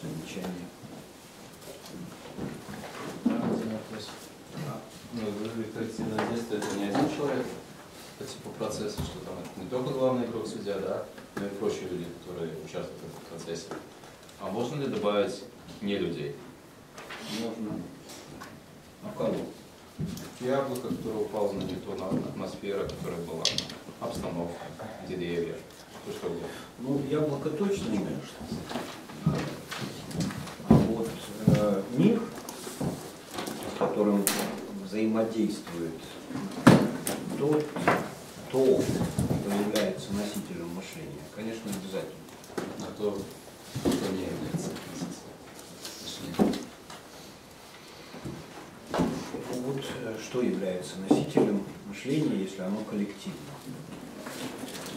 замечания. Ну, коллективное действие — это не один человек по типу процесса, что там это не только главный игрок судья, да, но и прочие люди, которые участвуют в этом процессе. А можно ли добавить не людей? Можно. А кого? Яблоко, которое упало на не ту, на атмосфера, которая была, обстановка, деревья, что где. Ну, яблоко точно нет. А вот мир, с которым взаимодействует тот, кто является носителем мышления, конечно, обязательно. А то, кто не является носителем. Вот что является носителем мышления, если оно коллективно?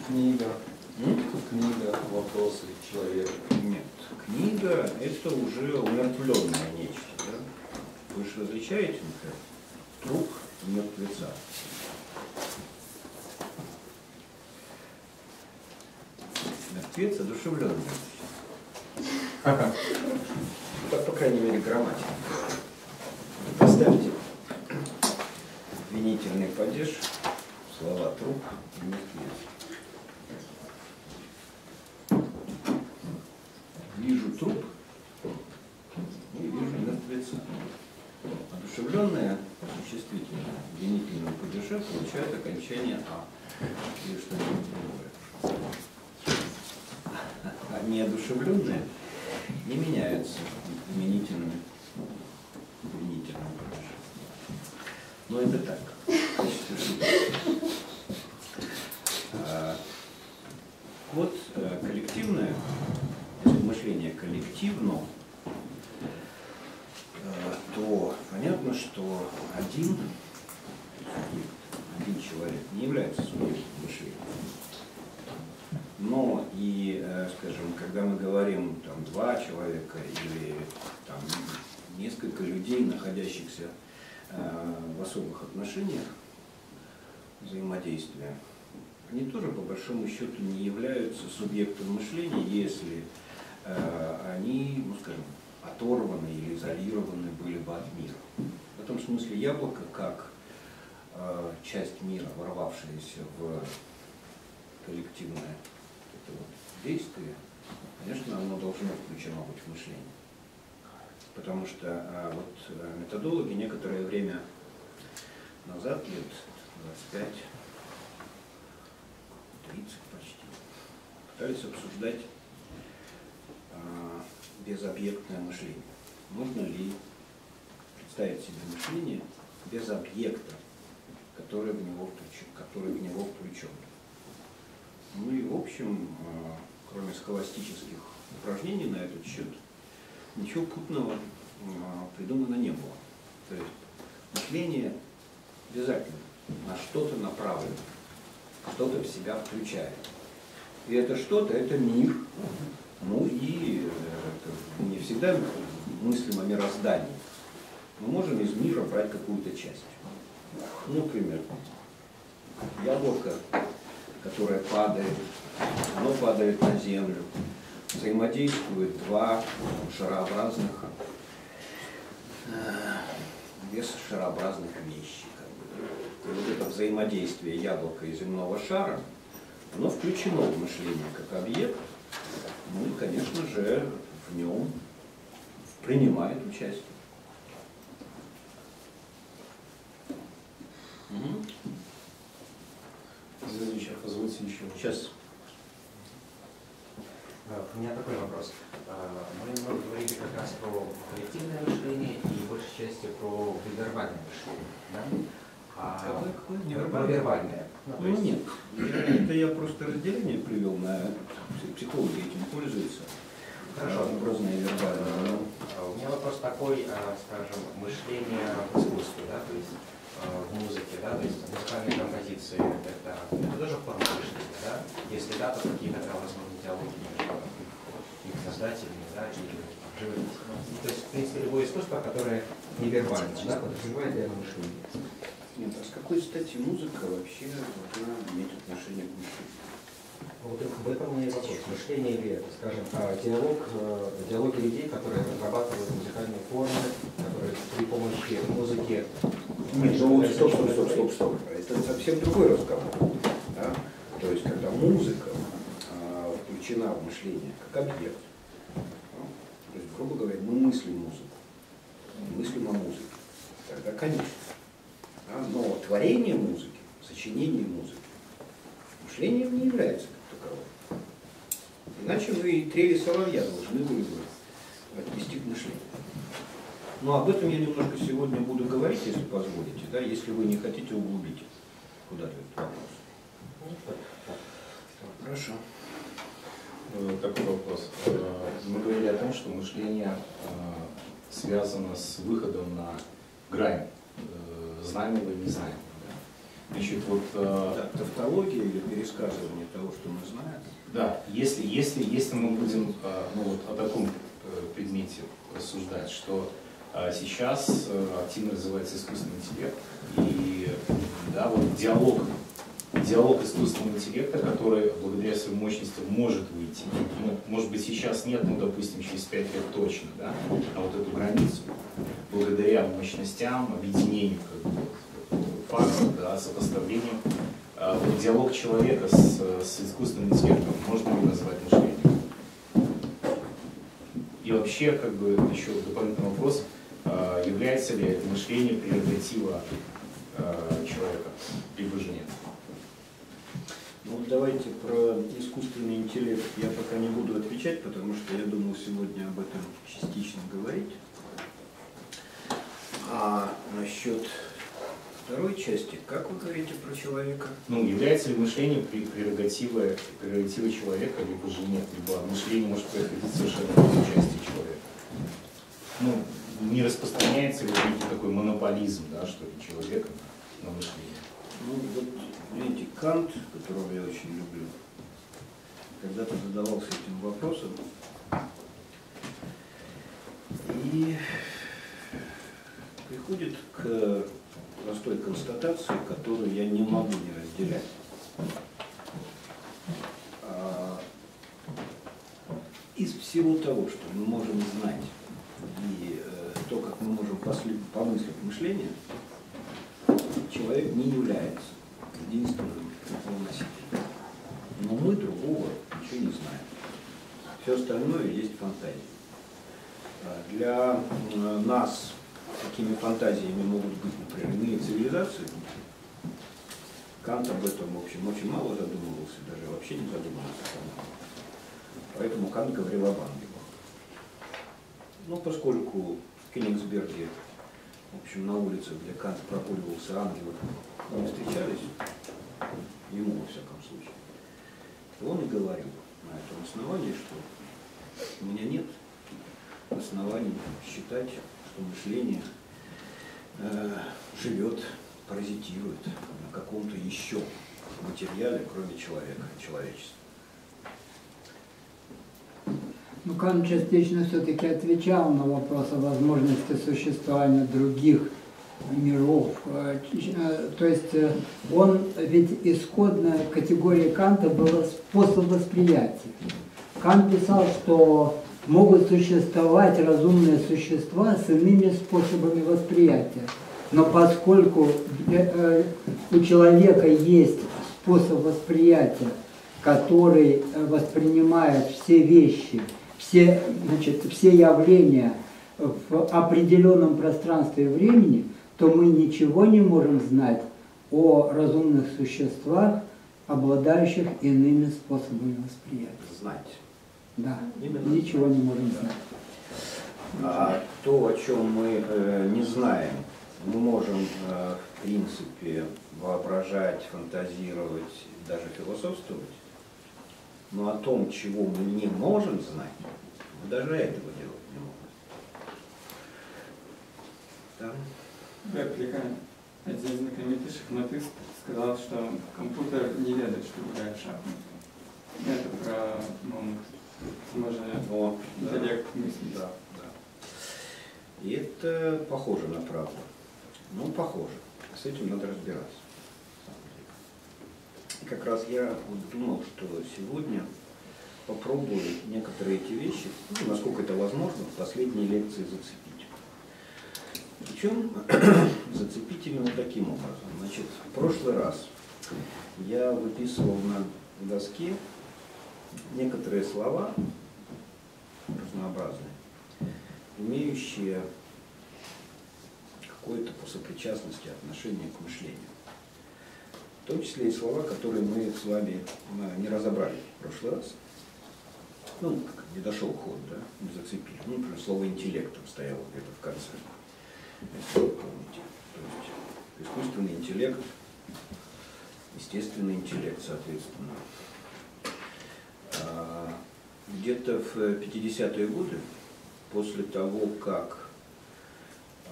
Книга. Книга, вопросы, человек. Нет. Книга – это уже умертвленное нечто. Да? Вы же различаете, например, труп и мертвеца. Мертвец – одушевленное нечто. Так, по крайней мере, грамматика. Поставьте обвинительный падеж, слова труп и мертвец. Вижу труп и вижу мертвеца. Одушевленное существительное в обвинительном падеже получает окончание «а» или что-нибудь другое. А неодушевленное не меняется именительным падеже. Но это так. Вот коллективное, если мышление коллективно, то понятно, что один человек не является субъектом мышления. Но и, скажем, когда мы говорим там, два человека или там, несколько людей, находящихся в особых отношениях взаимодействия, они тоже по большому счету не являются субъектом мышления, если они, ну, скажем, оторваны или изолированы были бы от мира. В этом смысле яблоко, как часть мира, ворвавшаяся в коллективное это вот действие, конечно, оно должно включено быть в мышление. Потому что вот методологи некоторое время назад, лет 25, 30 почти, пытались обсуждать безобъектное мышление. Можно ли представить себе мышление без объекта, который в него включен? Ну и в общем, кроме схоластических упражнений на этот счет, ничего путного придумано не было. То есть мышление обязательно на что-то направлено, что-то в себя включает. И это что-то, это мир. Ну и не всегда мыслим о мироздании. Мы можем из мира брать какую-то часть. Ну, например, яблоко, которое падает, оно падает на землю. Взаимодействуют два шарообразных, без шарообразных вещи. И вот это взаимодействие яблока и земного шара, оно включено в мышление как объект, ну и, конечно же, в нем принимает участие. Извините, сейчас позвольте еще. Сейчас. У меня такой вопрос. Мы много говорили как раз про коллективное мышление и в большей части про вербальное мышление. Да? Какое? Про вербальное. Ну нет. Это я просто разделение привел, на психологи этим пользуются. Хорошо. Образное и вербальное. У меня вопрос такой, скажем, мышление в искусстве, да, то есть в музыке, да, то есть музыкальные композиции, это тоже форма мышления, да? Если да, то какие-то, возможно, диалоги между их создателями, да, или живописью. То есть, в принципе, любое искусство, которое невербально, да, подразумевает это мышление. Нет, а с какой стати музыка вообще должна иметь отношение к мышлению? Вот в этом у меня вопрос. Мышление или, скажем, диалоги людей, которые разрабатывают музыкальные формы, которые при помощи музыки... Нет, ну стоп. Это совсем другой разговор. Да? То есть, когда музыка включена в мышление как объект, да? То есть, грубо говоря, мы мыслим музыку, мыслим о музыке, тогда, конечно. Да? Но творение музыки, сочинение музыки, мышлением не является как таковым. Иначе вы и трели соловья должны были бы отнести к мышлению. Но об этом я немножко сегодня буду говорить, если позволите, да, если вы не хотите углубить куда-то этот вопрос. Хорошо. Такой вопрос. Мы говорили о том, что мышление связано с выходом на грань знаемого и незнаемого. Значит, вот, Да, тавтология или пересказывание того, что мы знаем. Да, если мы будем ну, вот, о таком предмете рассуждать, что сейчас активно развивается искусственный интеллект, и да, вот диалог искусственного интеллекта, который благодаря своей мощности может выйти, ну, может быть сейчас нет, но допустим через 5 лет точно, да, а вот эту границу, благодаря мощностям, объединению как бы, фактов, да, сопоставлению, вот диалог человека с искусственным интеллектом можно ли назвать мышлением? И вообще, как бы, еще дополнительный вопрос, является ли это мышление прерогатива человека, либо же нет? Ну, давайте про искусственный интеллект я пока не буду отвечать, потому что я думал сегодня об этом частично говорить. А насчет второй части, как вы говорите про человека? Ну, является ли мышление прерогативой человека, либо же нет, либо мышление может происходить совершенно без участия человека? Ну, не распространяется ли некий такой монополизм, да, что ли, человека на мышление? Ну, вот, видите, Кант, которого я очень люблю, когда-то задавался этим вопросом и приходит к простой констатации, которую я не могу не разделять. Из всего того, что мы можем знать, и то, как мы можем помыслить мышление, человек не является единственным носителем. Но мы другого ничего не знаем. Все остальное есть фантазия. Для нас такими фантазиями могут быть, например, иные цивилизации. Кант об этом, в общем, очень мало задумывался, даже вообще не задумывался. Поэтому Кант говорил об ангелах. Но поскольку в Кенигсберге, в общем, на улице, где Кант прогуливался, ангелов не встречались, ему, во всяком случае, то он и говорил на этом основании, что у меня нет оснований считать, что мышление живет, паразитирует на каком-то еще материале, кроме человека, человечества. Ну, Кант частично все-таки отвечал на вопрос о возможности существования других миров. То есть он, ведь исходная категория Канта была способ восприятия. Кант писал, что могут существовать разумные существа с иными способами восприятия. Но поскольку у человека есть способ восприятия, который воспринимает все вещи, все явления в определенном пространстве и времени, то мы ничего не можем знать о разумных существах, обладающих иными способами восприятия. Знать. Да, Именно ничего не можем знать. А то, о чем мы не знаем, мы можем, в принципе, воображать, фантазировать, даже философствовать. Но о том, чего мы не можем знать, мы даже этого делать не можем. Да? Реплика. Один из знаменитых шахматистов сказал, что компьютер не ведает, что играет в шахматы. Это про интеллект мысли. Да, да. И это похоже на правду. Ну, похоже. С этим надо разбираться. как раз я вот думал, что сегодня попробую некоторые эти вещи, ну, насколько это возможно, в последней лекции зацепить. Причем зацепить именно таким образом. Значит, в прошлый раз я выписывал на доске некоторые слова разнообразные, имеющие какое-то по сопричастности отношение к мышлению. В том числе и слова, которые мы с вами не разобрали в прошлый раз. Ну, как не дошел ход, да, не зацепили. Ну, например, слово интеллектом стояло где-то в конце. Если вы помните. То есть искусственный интеллект, естественный интеллект, соответственно. Где-то в 50-е годы, после того, как,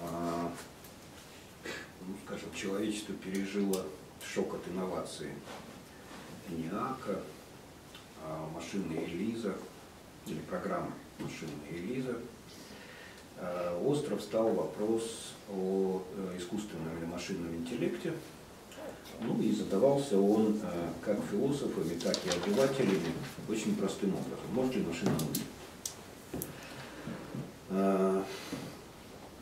ну, скажем, человечество пережило шок от инновации ЕНИАКа, машины Элиза, или программы машины Элиза, остро встал вопрос о искусственном или машинном интеллекте. Ну и задавался он как философами, так и обывателями очень простым образом. Может ли машина мыслить?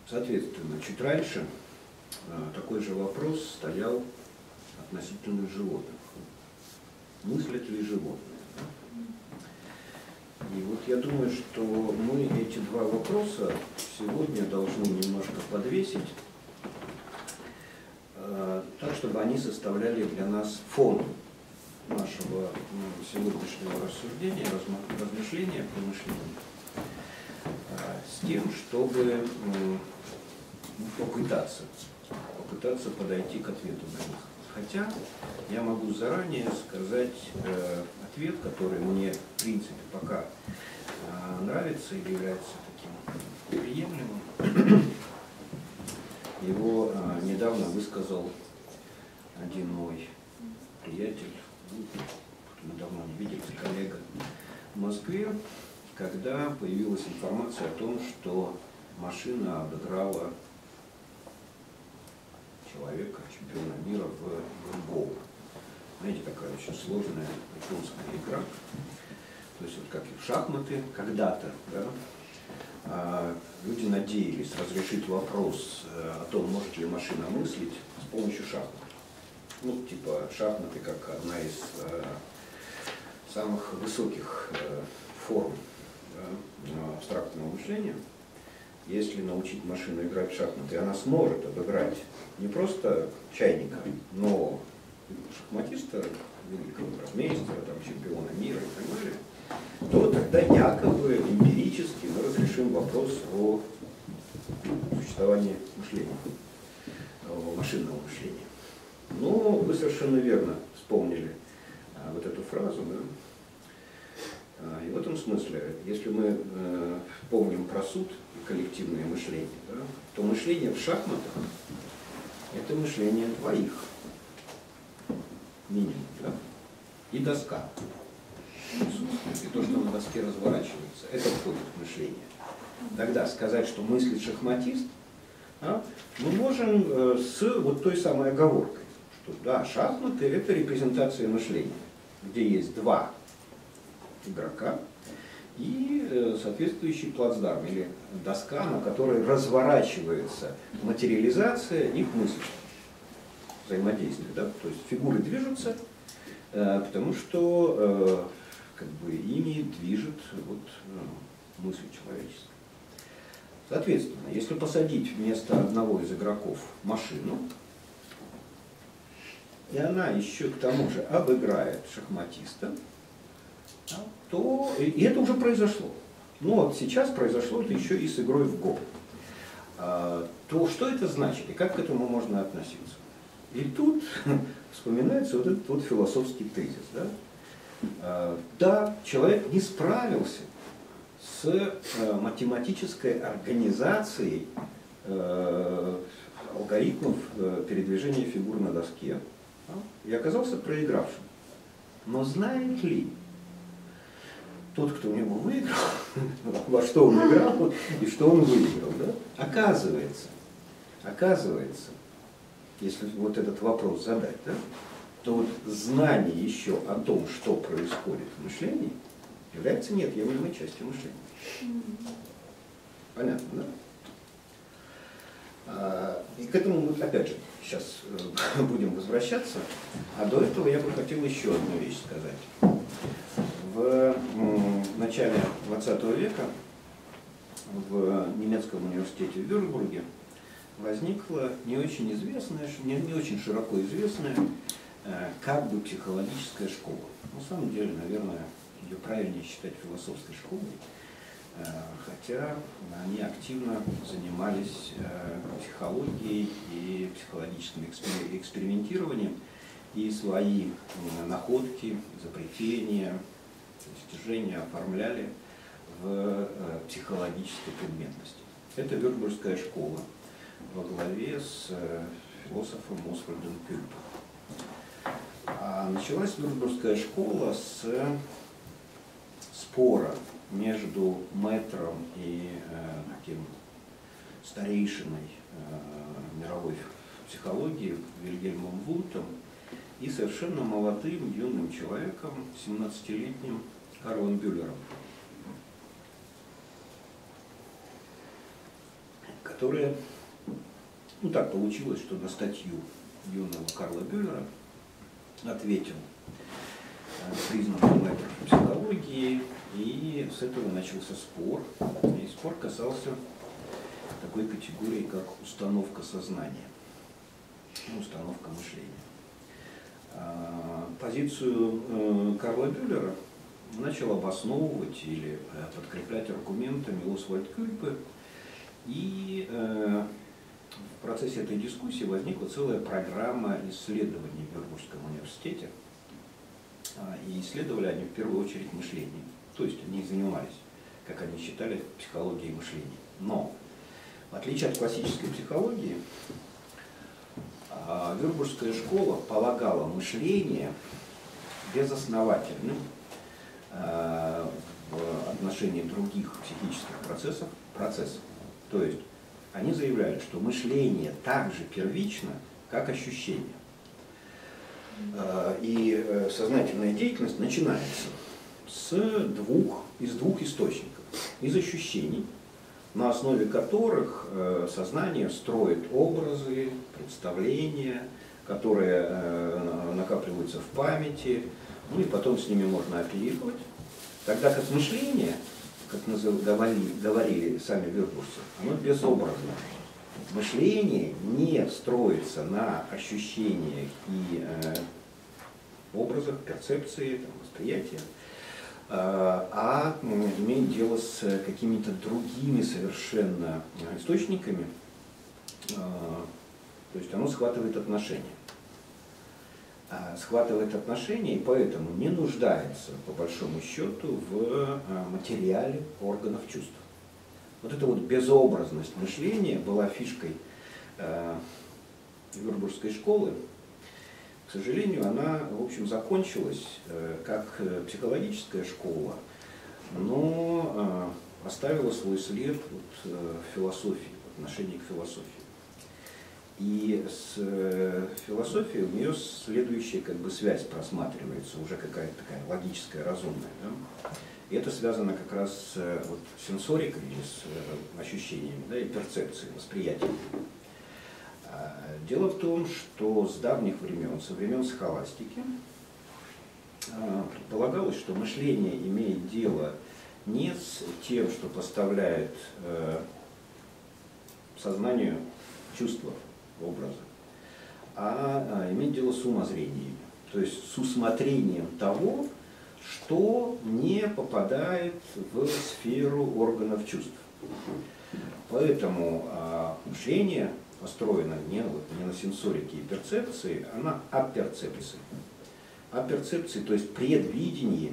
Соответственно, чуть раньше такой же вопрос стоял относительно животных. Мыслят ли животные? И вот я думаю, что мы эти два вопроса сегодня должны немножко подвесить, так, чтобы они составляли для нас фон нашего сегодняшнего рассуждения, размышления, помышления, с тем, чтобы попытаться подойти к ответу на них. Хотя я могу заранее сказать ответ, который мне, в принципе, пока нравится или является таким приемлемым. Его недавно высказал один мой приятель, мы давно не виделись, коллега в Москве, когда появилась информация о том, что машина обыграла человека, чемпиона мира в гол. Знаете, такая очень сложная японская игра. То есть вот как и в шахматы когда-то, да, люди надеялись разрешить вопрос о том, может ли машина мыслить с помощью шахмат. Ну, типа шахматы как одна из самых высоких форм, да, абстрактного мышления. Если научить машину играть в шахматы, она сможет обыграть не просто чайника, но шахматиста, великого гроссмейстера, там, чемпиона мира и так далее, то тогда якобы эмпирически мы разрешим вопрос о существовании мышления, о машинного мышления. Но вы совершенно верно вспомнили вот эту фразу, да? И в этом смысле, если мы помним про суд и коллективное мышление, да, то мышление в шахматах – это мышление двоих, минимум, да? И доска. И то, что на доске разворачивается, это входит в мышление. Тогда сказать, что мыслит шахматист, да, мы можем с вот той самой оговоркой, что да, шахматы – это репрезентация мышления, где есть два игрока и соответствующий плацдарм или доска, на которой разворачивается материализация их мыслей, взаимодействия. Да? То есть фигуры движутся, потому что как бы ими движет вот, мысль человеческая. Соответственно, если посадить вместо одного из игроков машину, и она еще к тому же обыграет шахматиста, то и это уже произошло. Но вот сейчас произошло это еще и с игрой в го. То что это значит и как к этому можно относиться? И тут вспоминается вот этот вот философский тезис. Да? Да, человек не справился с математической организацией алгоритмов передвижения фигур на доске, да? И оказался проигравшим. Но знает ли тот, кто в него выиграл, во что он играл и что он выиграл, да? Оказывается, если вот этот вопрос задать, да, то вот знание еще о том, что происходит в мышлении, является неотъемлемой частью мышления. Понятно, да? И к этому мы, опять же, сейчас будем возвращаться. А до этого я бы хотел еще одну вещь сказать. В начале 20 века в немецком университете в Вюрцбурге возникла не очень известная, не очень широко известная как бы психологическая школа. На самом деле, наверное, ее правильнее считать философской школой, хотя они активно занимались психологией и психологическим экспериментированием, и свои находки, изобретения, достижения оформляли в психологической предметности. Это Вюрцбургская школа во главе с философом Освальдом Кюльпом. А началась Вюрцбургская школа с спора между мэтром и таким старейшиной мировой психологии Вильгельмом Вундтом и совершенно молодым юным человеком, 17-летним Карлом Бюллером, которые, ну так получилось, что на статью юного Карла Бюллера ответил признанный мэтр психологии, и с этого начался спор. И спор касался такой категории, как установка сознания, установка мышления. Позицию Карла Бюллера начал обосновывать или подкреплять аргументами Освальд Кюльпе, и в процессе этой дискуссии возникла целая программа исследований в Вюрцбургском университете, и исследовали они в первую очередь мышление. То есть они занимались, как они считали, психологией мышления. Но, в отличие от классической психологии, Вюрцбургская школа полагала мышление безосновательным в отношении других психических процессов. То есть они заявляли, что мышление так же первично, как ощущение. И сознательная деятельность начинается из двух источников. Из ощущений, на основе которых сознание строит образы, представления, которые накапливаются в памяти, ну и потом с ними можно оперировать. Тогда как мышление, как говорили сами вюрцбургцы, оно безобразно. Мышление не строится на ощущениях и образах, перцепции, восприятия, а имеет дело с какими-то другими совершенно источниками, то есть оно схватывает отношения. И поэтому не нуждается, по большому счету, в материале органов чувств. Вот эта вот безобразность мышления была фишкой Вюрцбургской школы. К сожалению, она, в общем, закончилась как психологическая школа, но оставила свой след в философии, в отношении к философии. И с философией у нее следующая связь просматривается, уже какая-то такая логическая, разумная. Да? И это связано как раз с сенсорикой, с ощущениями, да, и перцепцией, восприятием. Дело в том, что с давних времен, со времен схоластики, предполагалось, что мышление имеет дело не с тем, что поставляет сознанию чувства, образа, а имеет дело с умозрениями, то есть с усмотрением того, что не попадает в сферу органов чувств. Поэтому мышление построено не на сенсорике и перцепции, а на аперцепции. Аперцепции, то есть предвидении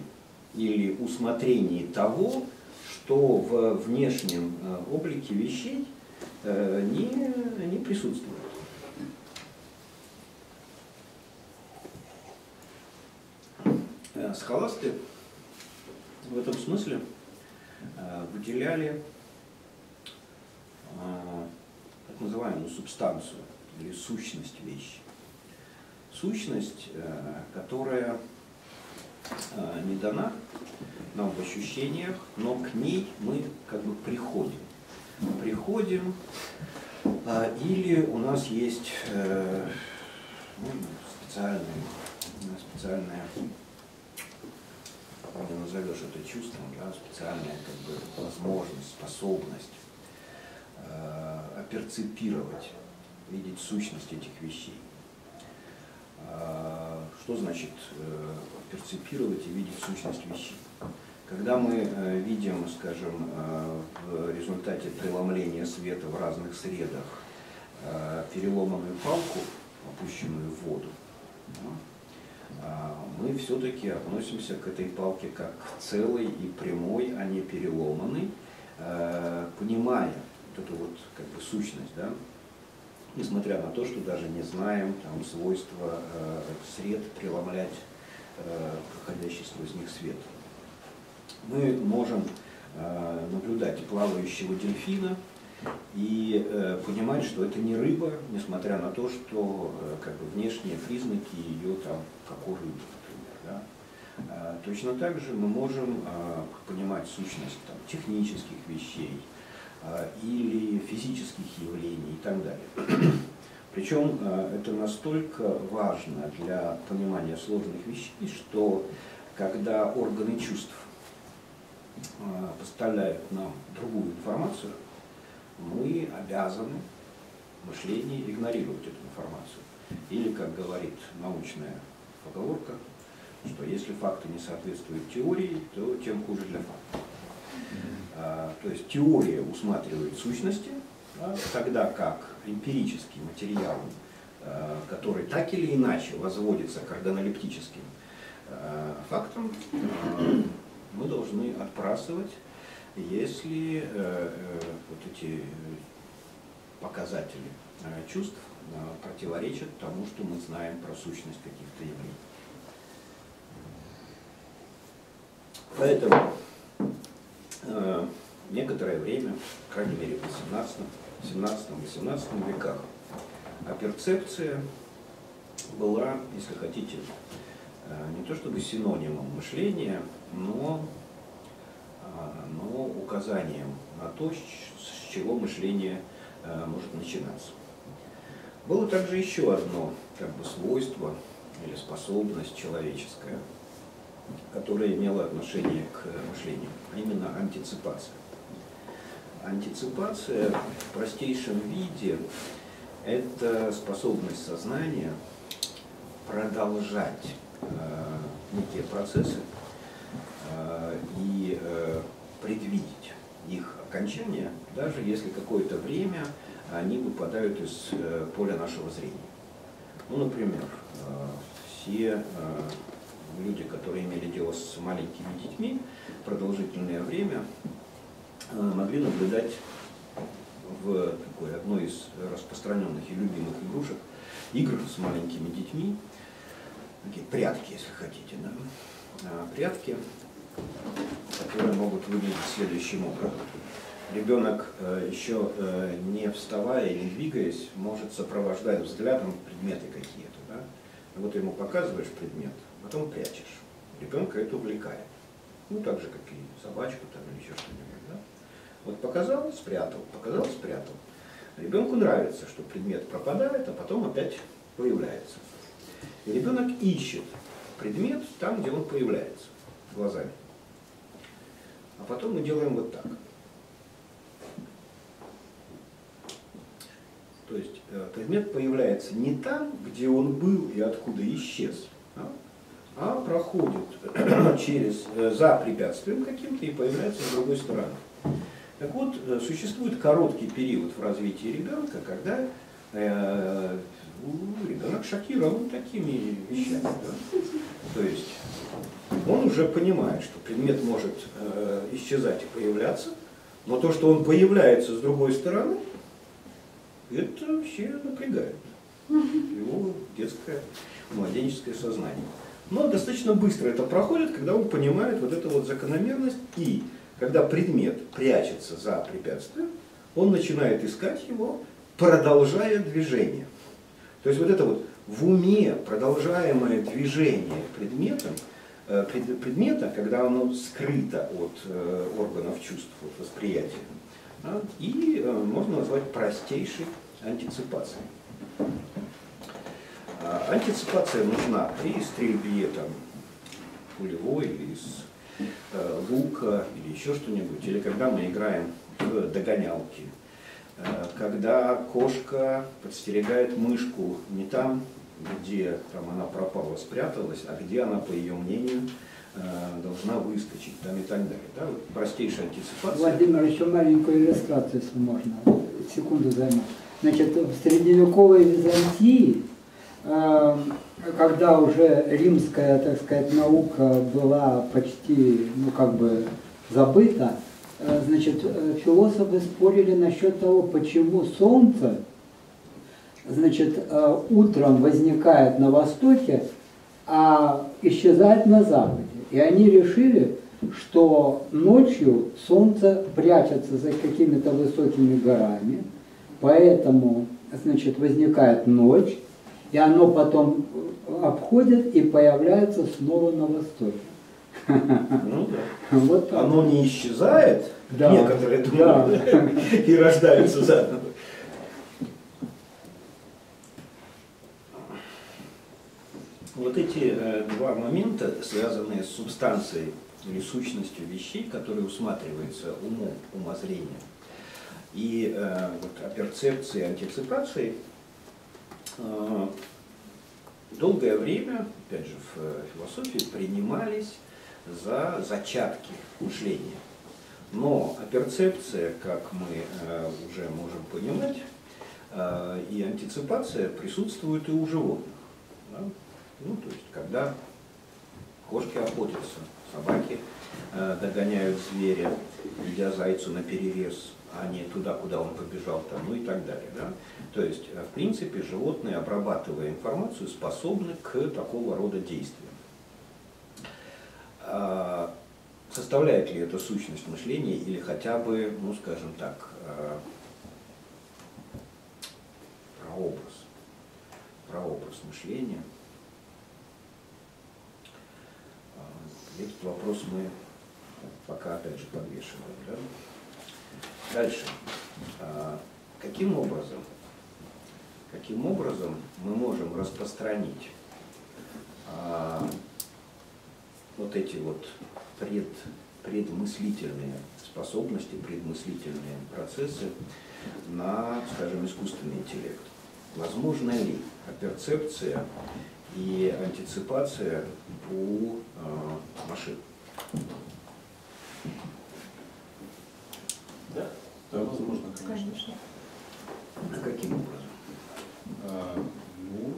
или усмотрении того, что в внешнем облике вещей не присутствует. Схоласты в этом смысле выделяли так называемую субстанцию или сущность вещи. сущность, которая не дана нам в ощущениях, но к ней мы как бы приходим. Или у нас есть специальное, не назовешь это чувством, да, специальная как бы возможность, способность оперцепировать, видеть сущность этих вещей. Что значит перцепировать и видеть сущность вещей? Когда мы видим, скажем, в результате преломления света в разных средах переломанную палку, опущенную в воду, мы все-таки относимся к этой палке как к целой и прямой, а не переломанной, понимая вот эту вот как бы сущность, да? Несмотря на то, что даже не знаем там свойства сред преломлять проходящий сквозь них свет. Мы можем наблюдать плавающего дельфина и понимать, что это не рыба, несмотря на то, что как бы внешние признаки ее там, как у рыбы, например. Да? Точно так же мы можем понимать сущность там, технических вещей или физических явлений и так далее. Причем это настолько важно для понимания сложных вещей, что когда органы чувств поставляют нам другую информацию, мы обязаны мышление игнорировать эту информацию. Или, как говорит научная поговорка, что если факты не соответствуют теории, то тем хуже для фактов. То есть теория усматривает сущности, да, тогда как эмпирический материал, который так или иначе возводится к органолептическим фактам, мы должны отбрасывать, если вот эти показатели чувств противоречат тому, что мы знаем про сущность каких-то явлений. Поэтому некоторое время, по крайней мере в 17-18 веках, перцепция была, если хотите, не то чтобы синонимом мышления, но указанием на то, с чего мышление может начинаться. Было также еще одно как бы свойство или способность человеческая, которая имела отношение к мышлению, а именно антиципация. Антиципация в простейшем виде – это способность сознания продолжать некие процессы и предвидеть их окончание, даже если какое-то время они выпадают из поля нашего зрения. Ну, например, все люди, которые имели дело с маленькими детьми, продолжительное время могли наблюдать в такой одной из распространенных и любимых игр с маленькими детьми, такие прятки, если хотите, да? Прятки, которые могут выглядеть следующим образом. Ребенок, еще не вставая и не двигаясь, может сопровождать взглядом предметы какие-то. Да? Вот ему показываешь предмет, потом прячешь. Ребенка это увлекает. Ну, так же, как и собачку там, или еще что-нибудь. Да? Вот показал, спрятал, показал, спрятал. Ребенку нравится, что предмет пропадает, а потом опять появляется. И ребенок ищет предмет там, где он появляется, глазами. А потом мы делаем вот так. То есть предмет появляется не там, где он был и откуда исчез, а проходит за препятствием каким-то и появляется с другой стороны. Так вот, существует короткий период в развитии ребенка, когда ребенок шокирован такими вещами. Да? То есть он уже понимает, что предмет может исчезать и появляться, но то, что он появляется с другой стороны, это вообще напрягает его детское, младенческое сознание. Но достаточно быстро это проходит, когда он понимает вот эту вот закономерность, и когда предмет прячется за препятствием, он начинает искать его, продолжая движение. То есть вот это вот в уме продолжаемое движение предмета, когда оно скрыто от органов чувств, от восприятия, да, и можно назвать простейшей антиципацией. Антиципация нужна при стрельбе там, пулевой или из лука или еще что-нибудь, или когда мы играем в догонялки, когда кошка подстерегает мышку не там, где там она пропала, спряталась, а где она, по ее мнению, должна выскочить, там и так далее. Да? Вот простейшая антиципация. Владимир, еще маленькую иллюстрацию, если можно, секунду займу. Значит, в средневековой Византии, когда уже римская, так сказать, наука была почти, ну, как бы забыта, значит, философы спорили насчет того, почему Солнце, значит, утром возникает на востоке, а исчезает на западе. И они решили, что ночью Солнце прячется за какими-то высокими горами, поэтому, значит, возникает ночь, и оно потом обходит и появляется снова на востоке. Ну да. Вот так. Оно не исчезает, Да. некоторые думают, да, и рождаются заново. Вот эти два момента, связанные с субстанцией или сущностью вещей, которые усматриваются умом, умозрением, и вот, о перцепции, антиципации, долгое время, опять же, в философии принимались за зачатки мышления. Но перцепция, как мы уже можем понимать, и антиципация присутствуют и у животных. Да? Ну, то есть, когда кошки охотятся, собаки догоняют зверя, идя зайцу на перерез, а не туда, куда он побежал, там, ну и так далее. Да? То есть, в принципе, животные, обрабатывая информацию, способны к такого рода действиям. Составляет ли это сущность мышления или хотя бы, ну скажем так, прообраз мышления? Этот вопрос мы пока опять же подвешиваем. Да? Дальше. Каким образом мы можем распространить вот эти вот предмыслительные способности, предмыслительные процессы на, скажем, искусственный интеллект? Возможно ли перцепция и антиципация у машин? Да, возможно, конечно. А каким образом? Ну,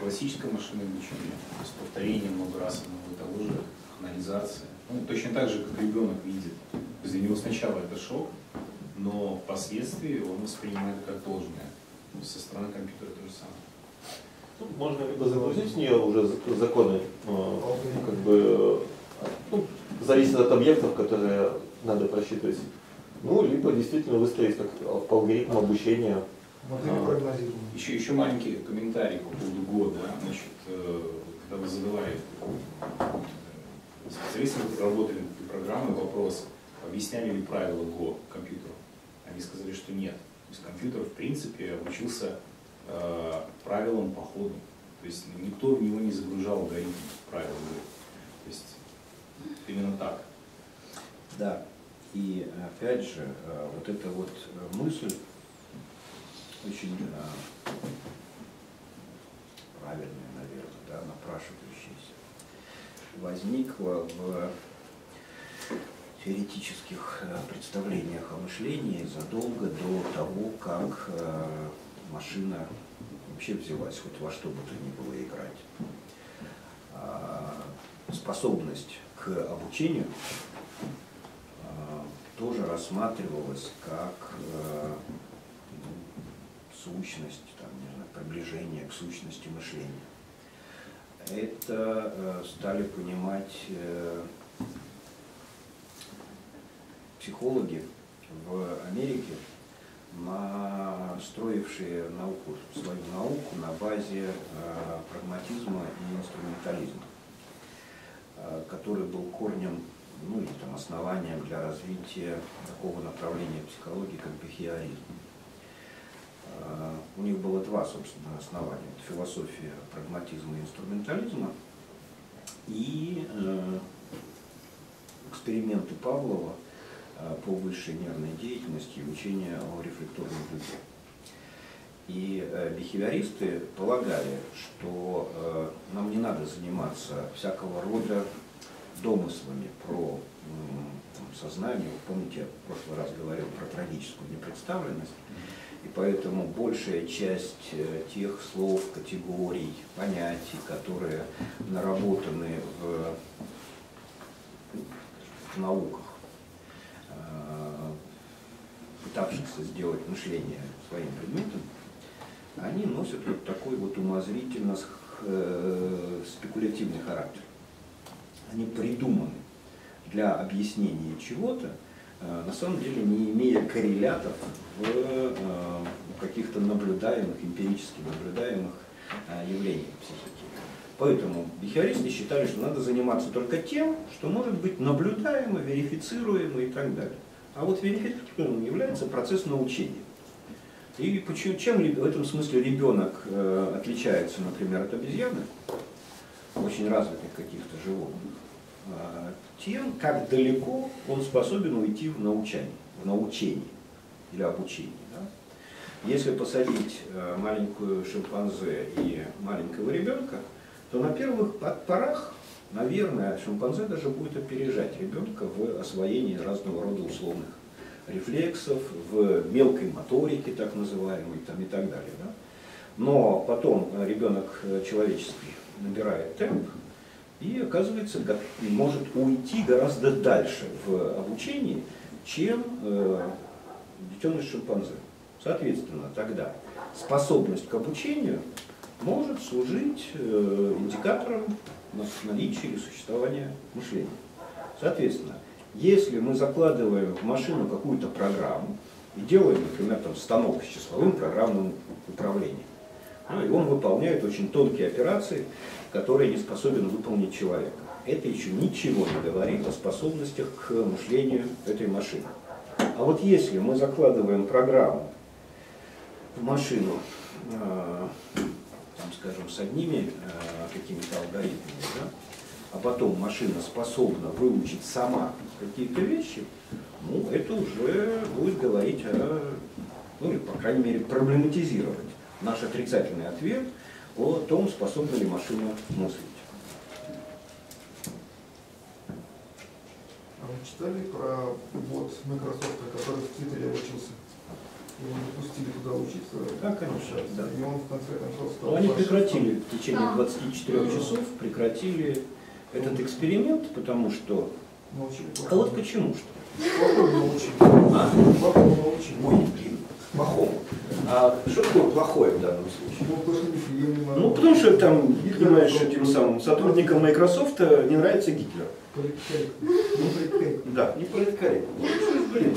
классическое машинное обучение, то есть повторение много раз одного и того же, анализация. Ну, точно так же, как ребенок видит. То есть для него сначала это шок, но впоследствии он воспринимает как должное. Со стороны компьютера то же самое. Ну, можно либо загрузить в нее уже законы, как бы, ну, зависит от объектов, которые надо просчитывать. Ну, либо действительно выстроить как по алгоритму обучения. Еще маленький комментарий по поводу года. Значит, когда вы задавали специалистам, которые работали над этой программой, вопрос, объясняли ли правила Go компьютеру. Они сказали, что нет. То есть компьютер, в принципе, обучился правилам по ходу. То есть никто в него не загружал алгоритм правил Go. То есть именно так. Да. И опять же, вот эта вот мысль очень правильная, наверное, да, напрашивающаяся, возникла в теоретических представлениях о мышлении задолго до того, как машина вообще взялась хоть во что бы то ни было играть. Способность к обучению тоже рассматривалась как сущность, там, не знаю, приближение к сущности мышления. Это стали понимать психологи в Америке строившие свою науку на базе прагматизма и инструментализма, который был корнем, ну или там основанием для развития такого направления психологии, как бихевиоризм. У них было два, собственно, основания: философия прагматизма и инструментализма и эксперименты Павлова по высшей нервной деятельности и учения о рефлекторном бытии. И бихевиористы полагали, что нам не надо заниматься всякого рода домыслами про сознание. Вы помните, я в прошлый раз говорил про трагическую непредставленность, и поэтому большая часть тех слов, категорий, понятий, которые наработаны в науках, пытавшихся сделать мышление своим предметом, они носят вот такой вот умозрительно-спекулятивный характер. Они придуманы для объяснения чего-то, на самом деле не имея коррелятов в каких-то наблюдаемых, эмпирически наблюдаемых явлениях психики. Поэтому бихевиористы считали, что надо заниматься только тем, что может быть наблюдаемо, верифицируемо и так далее. А вот верифицируемым является процесс научения. И чем в этом смысле ребенок отличается, например, от обезьяны, очень развитых каких-то животных, тем, как далеко он способен уйти в научение или обучение. Да? Если посадить маленькую шимпанзе и маленького ребенка, то на первых порах, наверное, шимпанзе даже будет опережать ребенка в освоении разного рода условных рефлексов, в мелкой моторике, так называемой, там, и так далее. Да? Но потом ребенок человеческий набирает темп и, оказывается, может уйти гораздо дальше в обучении, чем детеныш шимпанзе. Соответственно, тогда способность к обучению может служить индикатором наличия или существования мышления. Соответственно, если мы закладываем в машину какую-то программу и делаем, например, там, станок с числовым программным управлением, и он выполняет очень тонкие операции, которые не способен выполнить человек, это еще ничего не говорит о способностях к мышлению этой машины. А вот если мы закладываем программу в машину, там, скажем, с одними какими-то алгоритмами, да, а потом машина способна выучить сама какие-то вещи, ну, это уже будет говорить о, ну, или, по крайней мере, проблематизировать наш отрицательный ответ о том, способна ли машина мыслить. А вы читали про бот Microsoft, который в Твиттере учился? Его не пустили туда учиться. Да, конечно. Да. И он в конце концов стал... Но они прекратили в течение 24 часов, прекратили этот эксперимент, потому что... Научили. А вот почему что? Плохому научили. А? Плохому научили. Ой, блин, плохому. А что такое плохое в данном случае? Ну, потому что неприемлемо. Ну, потому что там, понимаешь, этим самым сотрудникам Microsoft не нравится Гитлер. Политкорректно. Не политкорректно. Да, не политкорректно. Ну, что ж, блин.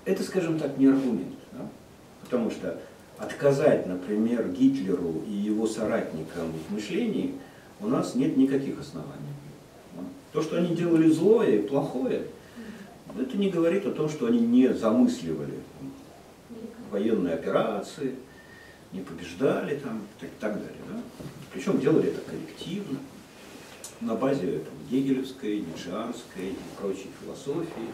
Это, скажем так, не аргумент. Да? Потому что отказать, например, Гитлеру и его соратникам в мышлении у нас нет никаких оснований. То, что они делали злое и плохое, это не говорит о том, что они не замысливали военные операции, не побеждали там, и так далее. Да? Причем делали это коллективно, на базе там, гегелевской, ницшеанской и прочей философии.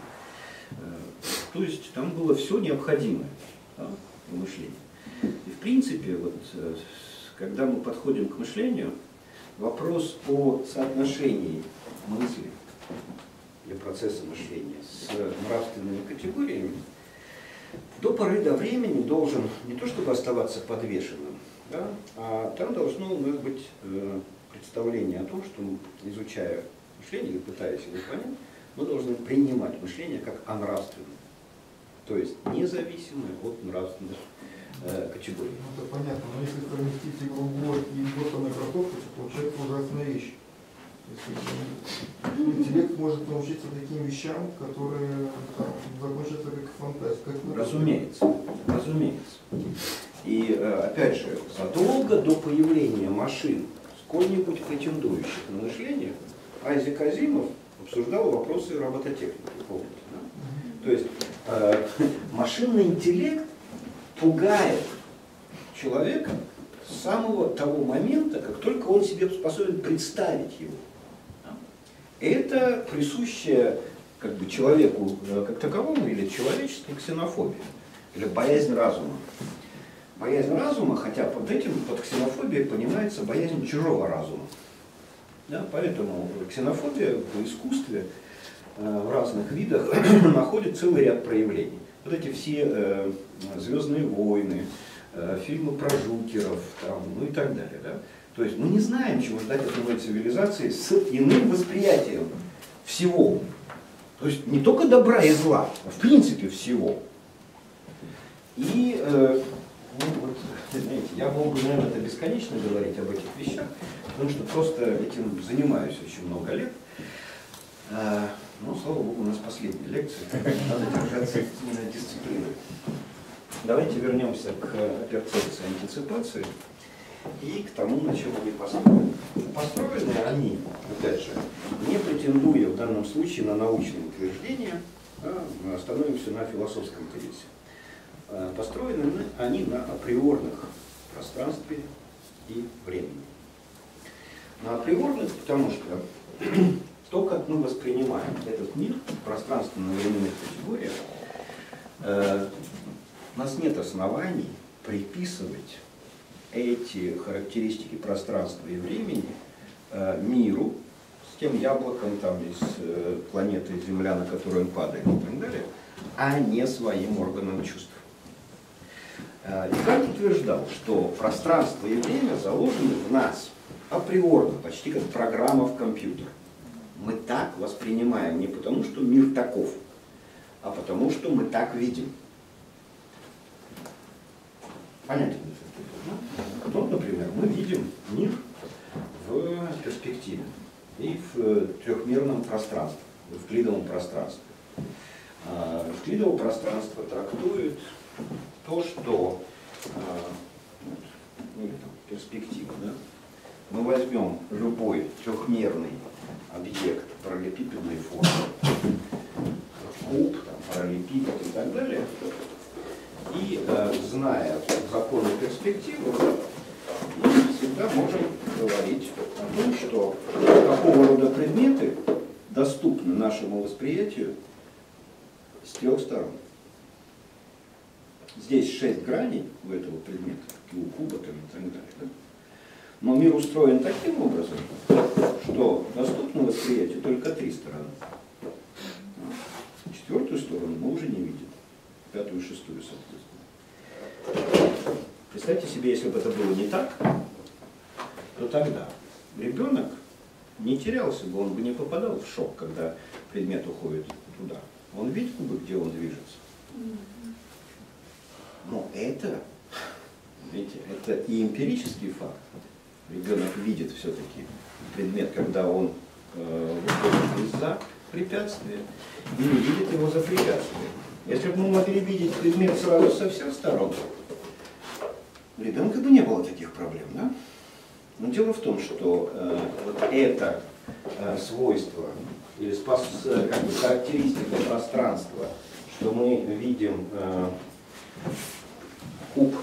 То есть там было все необходимое, да, в мышлении. И в принципе, вот, когда мы подходим к мышлению, вопрос о соотношении мысли или процесса мышления с нравственными категориями до поры до времени должен не то чтобы оставаться подвешенным, да, а там должно у нас быть представление о том, что, изучая мышление или пытаясь его понять, мы должны принимать мышление как анравственное, то есть независимое от нравственных категорий. Ну, это понятно, но если совместить игру Go и бота Microsoft, то получается ужасная вещь. Если интеллект может научиться таким вещам, которые там, закончатся как фантастика. Разумеется, разумеется. И опять же, задолго до появления машин, сколь-нибудь претендующих на мышление, Айзек Азимов обсуждал вопросы робототехники, помните, да? То есть машинный интеллект пугает человека с самого того момента, как только он себе способен представить его. Это присущее как бы человеку как таковому или человеческой ксенофобии, или боязнь разума. Боязнь разума, хотя под этим, под ксенофобией понимается боязнь чужого разума. Да, поэтому ксенофобия в искусстве в разных видах находит целый ряд проявлений. Вот эти все «Звездные войны», фильмы про жукеров, там, ну и так далее. Да? То есть мы не знаем, чего ждать от новой цивилизации с иным восприятием всего. То есть не только добра и зла, а в принципе всего. И ну, вот, знаете, я мог бы, наверное, это бесконечно говорить об этих вещах, потому что просто этим занимаюсь очень много лет. Ну, слава богу, у нас последняя лекция, надо держаться именно дисциплины. Давайте вернемся к перцепции и антиципации и к тому, на чем они построены. Построены они, опять же, не претендуя в данном случае на научные утверждения, мы остановимся на философском тезисе. Построены они на априорных пространстве и времени. На априорных, потому что то, как мы воспринимаем этот мир в пространственно-временных категориях, у нас нет оснований приписывать эти характеристики пространства и времени миру с тем яблоком там, из планеты Земля, на которую он падает и так далее, а не своим органам чувств. И Кант утверждал, что пространство и время заложены в нас априорно, почти как программа в компьютер. Мы так воспринимаем не потому, что мир таков, а потому, что мы так видим. Понятно? Ну, например, мы видим мир в перспективе и в трехмерном пространстве, в эвклидовом пространстве. Эвклидово пространство трактует то, что перспектива. Да? Мы возьмем любой трехмерный объект параллелепипедной формы, куб, там, параллелепипед и так далее, и зная законы перспективы, мы всегда можем говорить о том, что какого рода предметы доступны нашему восприятию с трех сторон. Здесь 6 граней у этого предмета, у куба там, и так далее. Да? Но мир устроен таким образом, что доступно восприятию только 3 стороны. Четвертую сторону мы уже не видим. Пятую и шестую, соответственно. Представьте себе, если бы это было не так, то тогда ребенок не терялся бы, он бы не попадал в шок, когда предмет уходит туда. Он видит бы, где он движется. Но это, видите, это и эмпирический факт. Ребенок видит все-таки предмет, когда он выходит из-за препятствия, и не видит его за препятствием. Если бы мы могли видеть предмет сразу со всех сторон, у ребенка бы не было таких проблем, да? Но дело в том, что вот это свойство или как бы характеристика пространства, что мы видим куб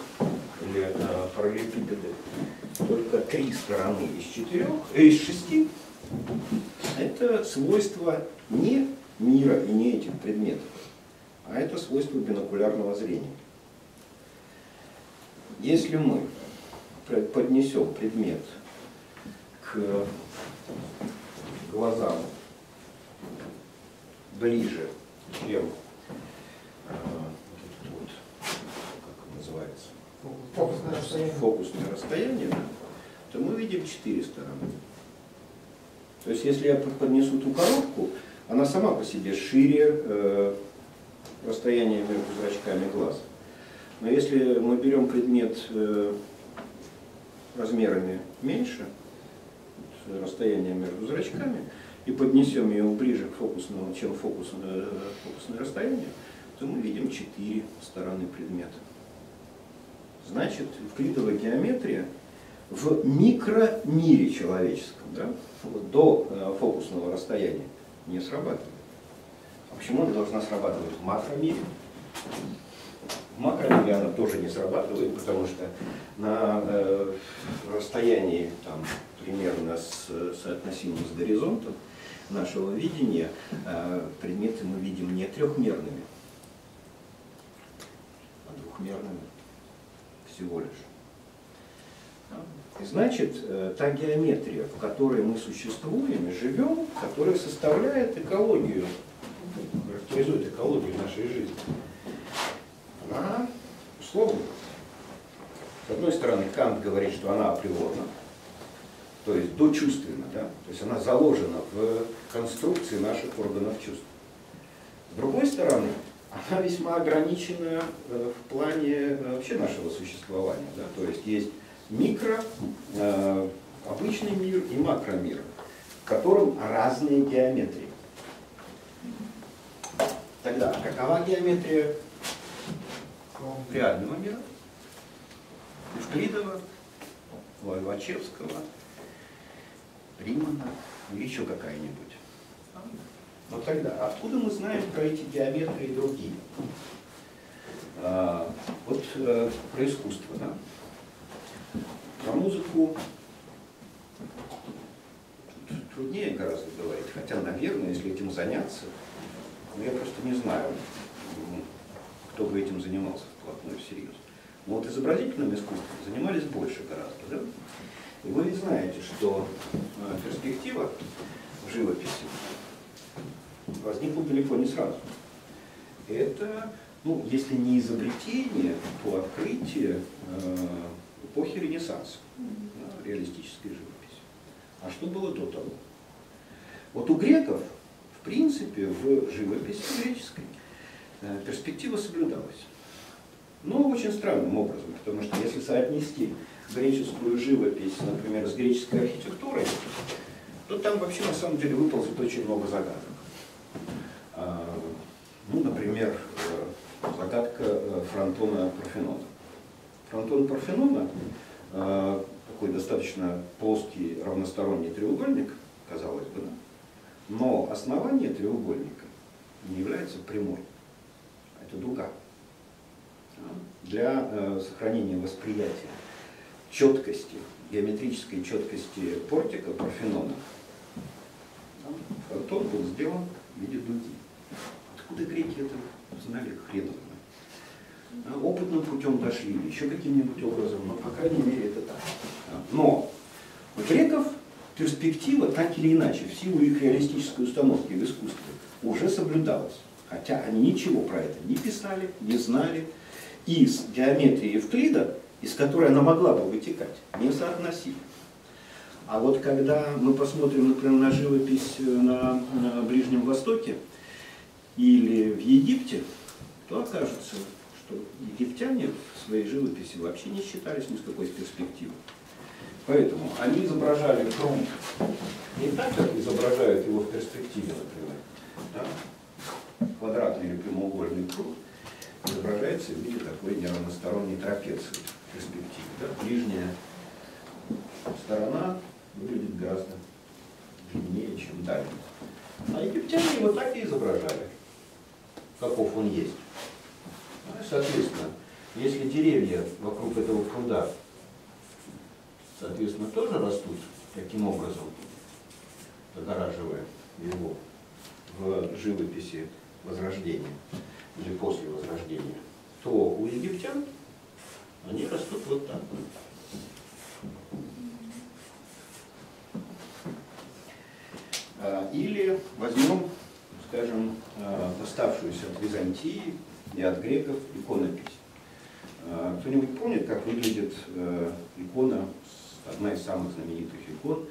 или параллелепипеды только 3 стороны из 6, это свойство не мира и не этих предметов, а это свойство бинокулярного зрения. Если мы поднесем предмет к глазам ближе, чем вот, как называется, фокусное расстояние, то мы видим 4 стороны. То есть если я поднесу ту коробку, она сама по себе шире расстояния между зрачками глаз. Но если мы берем предмет размерами меньше, расстояние между зрачками и поднесем ее ближе к фокусному, чем фокусное расстояние, то мы видим 4 стороны предмета. Значит, эвклидовая геометрия в микромире человеческом, да, вот до фокусного расстояния не срабатывает. А почему она должна срабатывать в макромире? В макромире она тоже не срабатывает, потому что на расстоянии там, примерно соотносимым с горизонтом нашего видения предметы мы видим не трехмерными, а двухмерными всего лишь. И значит, та геометрия, в которой мы существуем и живем, которая составляет экологию, характеризует экологию нашей жизни, она условна. С одной стороны, Кант говорит, что она априорна, то есть дочувственна, да? То есть она заложена в конструкции наших органов чувств. С другой стороны, она весьма ограничена в плане вообще нашего существования. Да? То есть есть обычный мир и макромир, в котором разные геометрии. Тогда какова геометрия реального мира? Евклидова, Лобачевского, Римана или еще какая-нибудь. Но тогда откуда мы знаем про эти геометрии и другие? Вот про искусство, да? Про музыку труднее гораздо говорить, хотя, наверное, если этим заняться, я просто не знаю, кто бы этим занимался вплотную, всерьез. Но вот изобразительным искусством занимались больше гораздо, да? И вы ведь знаете, что перспектива в живописи возникла далеко не сразу. Это, ну, если не изобретение, то открытие эпохи Ренессанса, да, реалистической живописи. А что было до того? Вот у греков, в принципе, в живописи греческой перспектива соблюдалась. Но очень странным образом, потому что если соотнести греческую живопись, например, с греческой архитектурой, то там вообще на самом деле выползет очень много загадок. Ну, например, загадка фронтона Парфенона. Фронтон Парфенона, такой достаточно плоский равносторонний треугольник, казалось бы, да? Но основание треугольника не является прямой, это дуга. Для сохранения восприятия четкости, геометрической четкости портика Парфенона, фронтон был сделан в виде дуги. Откуда греки это знали, хрен знает. Опытным путем дошли, или еще каким-нибудь образом, но по крайней мере это так. Но у греков перспектива так или иначе, в силу их реалистической установки в искусстве, уже соблюдалась. Хотя они ничего про это не писали, не знали. И с геометрией Евклида, из которой она могла бы вытекать, не соотносили. А вот когда мы посмотрим, например, на живопись на Ближнем Востоке или в Египте, то окажется, что египтяне в своей живописи вообще не считались ни с какой перспективой. Поэтому они изображали круг не так, как изображают его в перспективе, например. Да? Квадратный или прямоугольный круг изображается в виде такой неравносторонней трапеции в перспективе. Да? Ближняя сторона выглядит гораздо длиннее, чем дальняя. А египтяне его так и изображали, каков он есть. Соответственно, если деревья вокруг этого пруда, соответственно, тоже растут таким образом, загораживая его в живописи Возрождения или после Возрождения, то у египтян они растут вот так. Или возьмем, скажем, оставшуюся от Византии и от греков иконопись. Кто-нибудь помнит, как выглядит икона, одна из самых знаменитых икон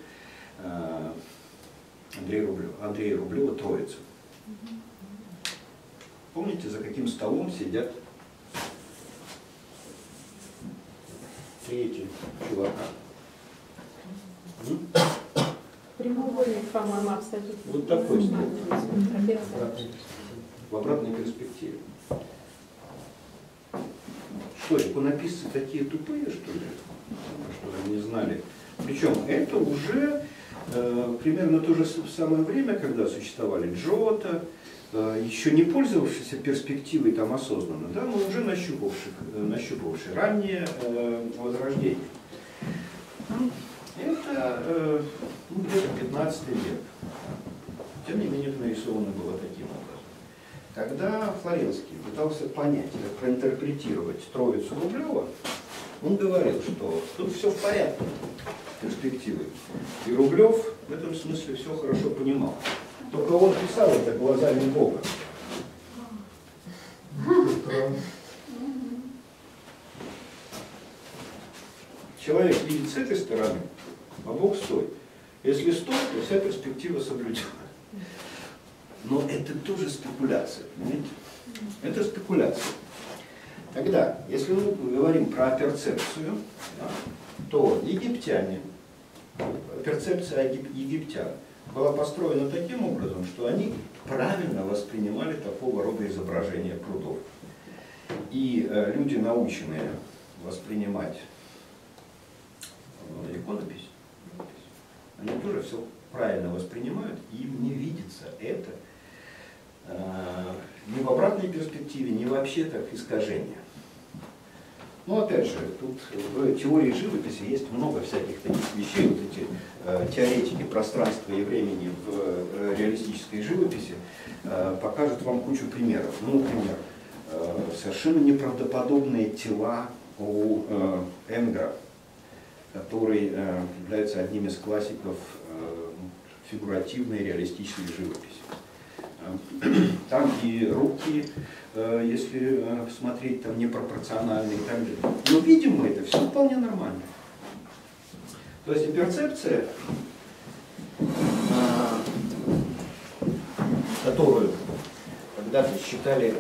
Андрея Рублева «Троица»? Помните, за каким столом сидят три эти чувака? треугольник, по-моему, абсолютно. Вот такой стол. Трапеция. В обратной перспективе. Что, иконописцы такие тупые, что ли? Что они не знали. Причем это уже примерно то же самое время, когда существовали Джотто, еще не пользовавшиеся перспективой там осознанно, да, но уже нащупавшие раннее возрождение. Это где-то 15 век. Тем не менее, это нарисовано было таким образом. Когда Флоренский пытался понять, как проинтерпретировать Троицу Рублева, он говорил, что тут все в порядке с перспективой. И Рублев в этом смысле все хорошо понимал. Только он писал это глазами Бога. Человек видит с этой стороны, а Бог стоит. Если стоит, то вся перспектива соблюдена. Но это тоже спекуляция, понимаете? Это спекуляция. Тогда, если мы говорим про перцепцию, да, то египтяне, перцепция египтян была построена таким образом, что они правильно воспринимали такого рода изображения прудов. И люди, наученные воспринимать иконопись, они тоже все правильно воспринимают, и им не видится это ни в обратной перспективе, ни вообще как искажение. Но опять же, тут в теории живописи есть много всяких таких вещей, вот эти теоретики пространства и времени в реалистической живописи покажут вам кучу примеров. Ну, например, совершенно неправдоподобные тела у Энгра, который является одним из классиков фигуративной реалистической живописи. Там и руки, если смотреть, там непропорциональные и так далее. Но видим мы это все вполне нормально. То есть перцепция, которую когда-то считали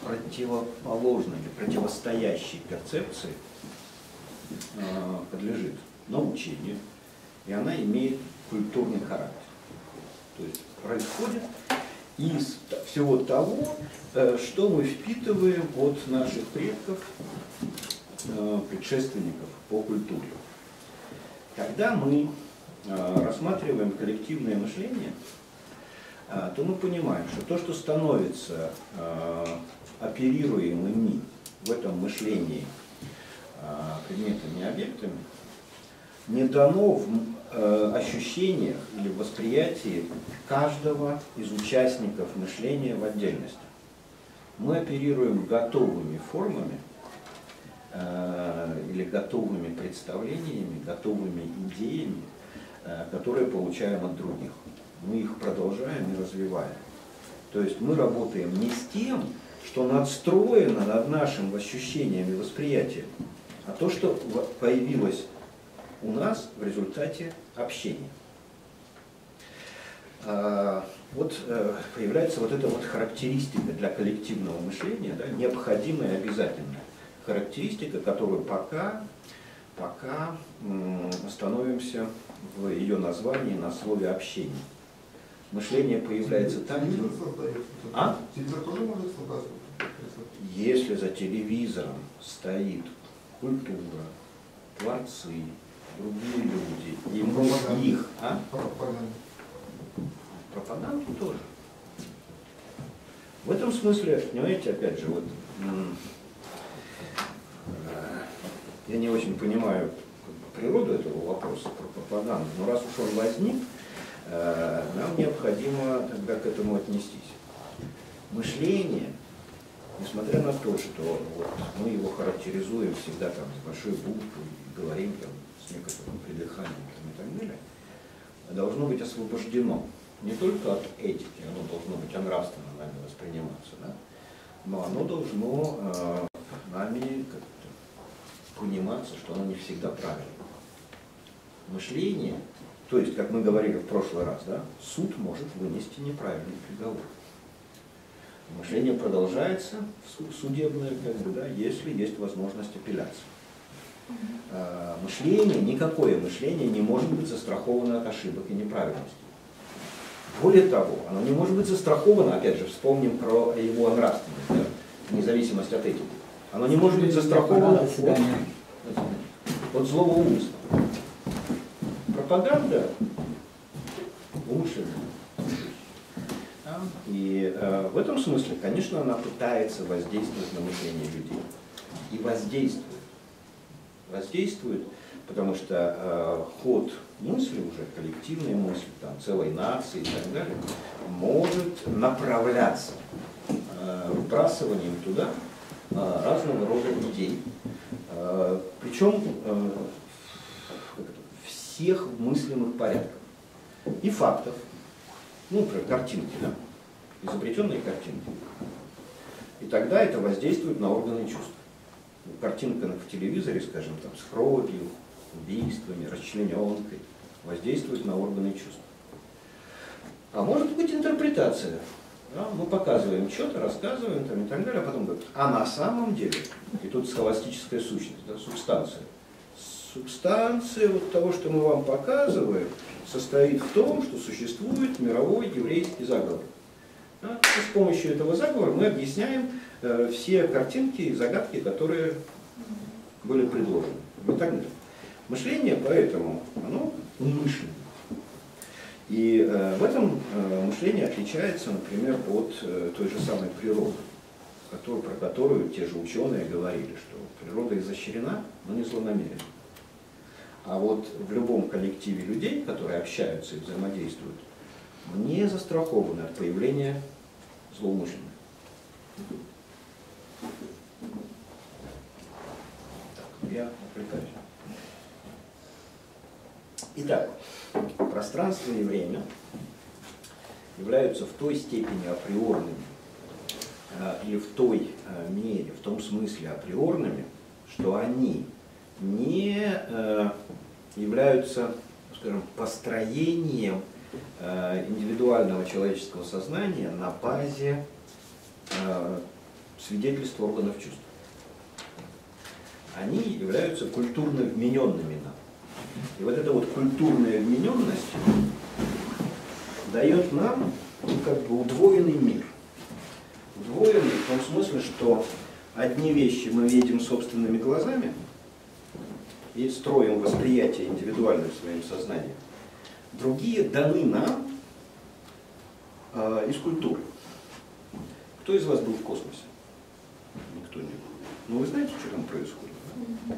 противоположной или противостоящей перцепции, подлежит научению, и она имеет культурный характер. То есть происходит из всего того, что мы впитываем от наших предков, предшественников по культуре. Когда мы рассматриваем коллективное мышление, то мы понимаем, что то, что становится оперируемыми в этом мышлении предметами и объектами, не дано в ощущениях или в восприятии каждого из участников мышления в отдельности. Мы оперируем готовыми формами или готовыми представлениями, готовыми идеями, которые получаем от других. Мы их продолжаем и развиваем. То есть мы работаем не с тем, что надстроено над нашим ощущением и восприятием, а то, что появилось у нас в результате общения. Вот появляется вот эта вот характеристика для коллективного мышления, да, необходимая и обязательная характеристика, которую пока остановимся в ее названии на слове общение. Мышление появляется там, Телевизор тоже может создать? если за телевизором стоит культура, творцы, другие люди, и мы их, пропаганду тоже. В этом смысле, понимаете, опять же, вот я не очень понимаю природу этого вопроса про пропаганду, но раз уж он возник, нам необходимо тогда к этому отнестись. Мышление, несмотря на то, что вот мы его характеризуем всегда там с большой буквы и говорим там с некоторым придыханием и так далее, должно быть освобождено не только от этики, оно должно быть нравственно нами восприниматься, да? Но оно должно нами как-то пониматься, что оно не всегда правильно. Мышление, то есть, как мы говорили в прошлый раз, да, суд может вынести неправильный приговор. Мышление продолжается судебное, как бы, да, если есть возможность апелляции. Мышление, никакое мышление не может быть застраховано от ошибок и неправильностей. Более того, оно не может быть застраховано, опять же, вспомним про его нравственность, да, вне зависимости от этики. Оно не может быть застраховано от злого умысла. Пропаганда умышленная. И в этом смысле, конечно, она пытается воздействовать на мышление людей. И воздействует. Воздействует, потому что ход мысли уже, коллективной мысли, там, целой нации и так далее, может направляться вбрасыванием туда разного рода идей. Причем всех мыслимых порядков. И фактов. Ну, например, картинки, да? Изобретенные картинки. И тогда это воздействует на органы чувств. Картинка в телевизоре, скажем, там, с кровью, убийствами, расчлененкой, воздействует на органы чувств. А может быть интерпретация. Да? Мы показываем что-то, рассказываем там, и так далее, а потом говорим, а на самом деле, и тут схоластическая сущность, да, субстанция. Субстанция вот того, что мы вам показываем, состоит в том, что существует мировой еврейский заговор. Да? И с помощью этого заговора мы объясняем все картинки и загадки, которые были предложены. Вот так далее. Мышление, поэтому, оно умышленное. И в этом мышление отличается, например, от той же самой природы, про которую те же ученые говорили, что природа изощрена, но не злонамерена. А вот в любом коллективе людей, которые общаются и взаимодействуют, не застрахованы от появления злоумышленных. Так, я отвлекаюсь. Итак, пространство и время являются в той степени априорными или в той мере, в том смысле априорными, что они не являются, скажем, построением индивидуального человеческого сознания на базе свидетельств органов чувств. Они являются культурно вмененными нам. И вот эта вот культурная вмененность дает нам как бы удвоенный мир. Удвоенный в том смысле, что одни вещи мы видим собственными глазами и строим восприятие индивидуальным своим сознанием. Другие даны нам из культуры. Кто из вас был в космосе? Никто не был. Но вы знаете, что там происходит? Да?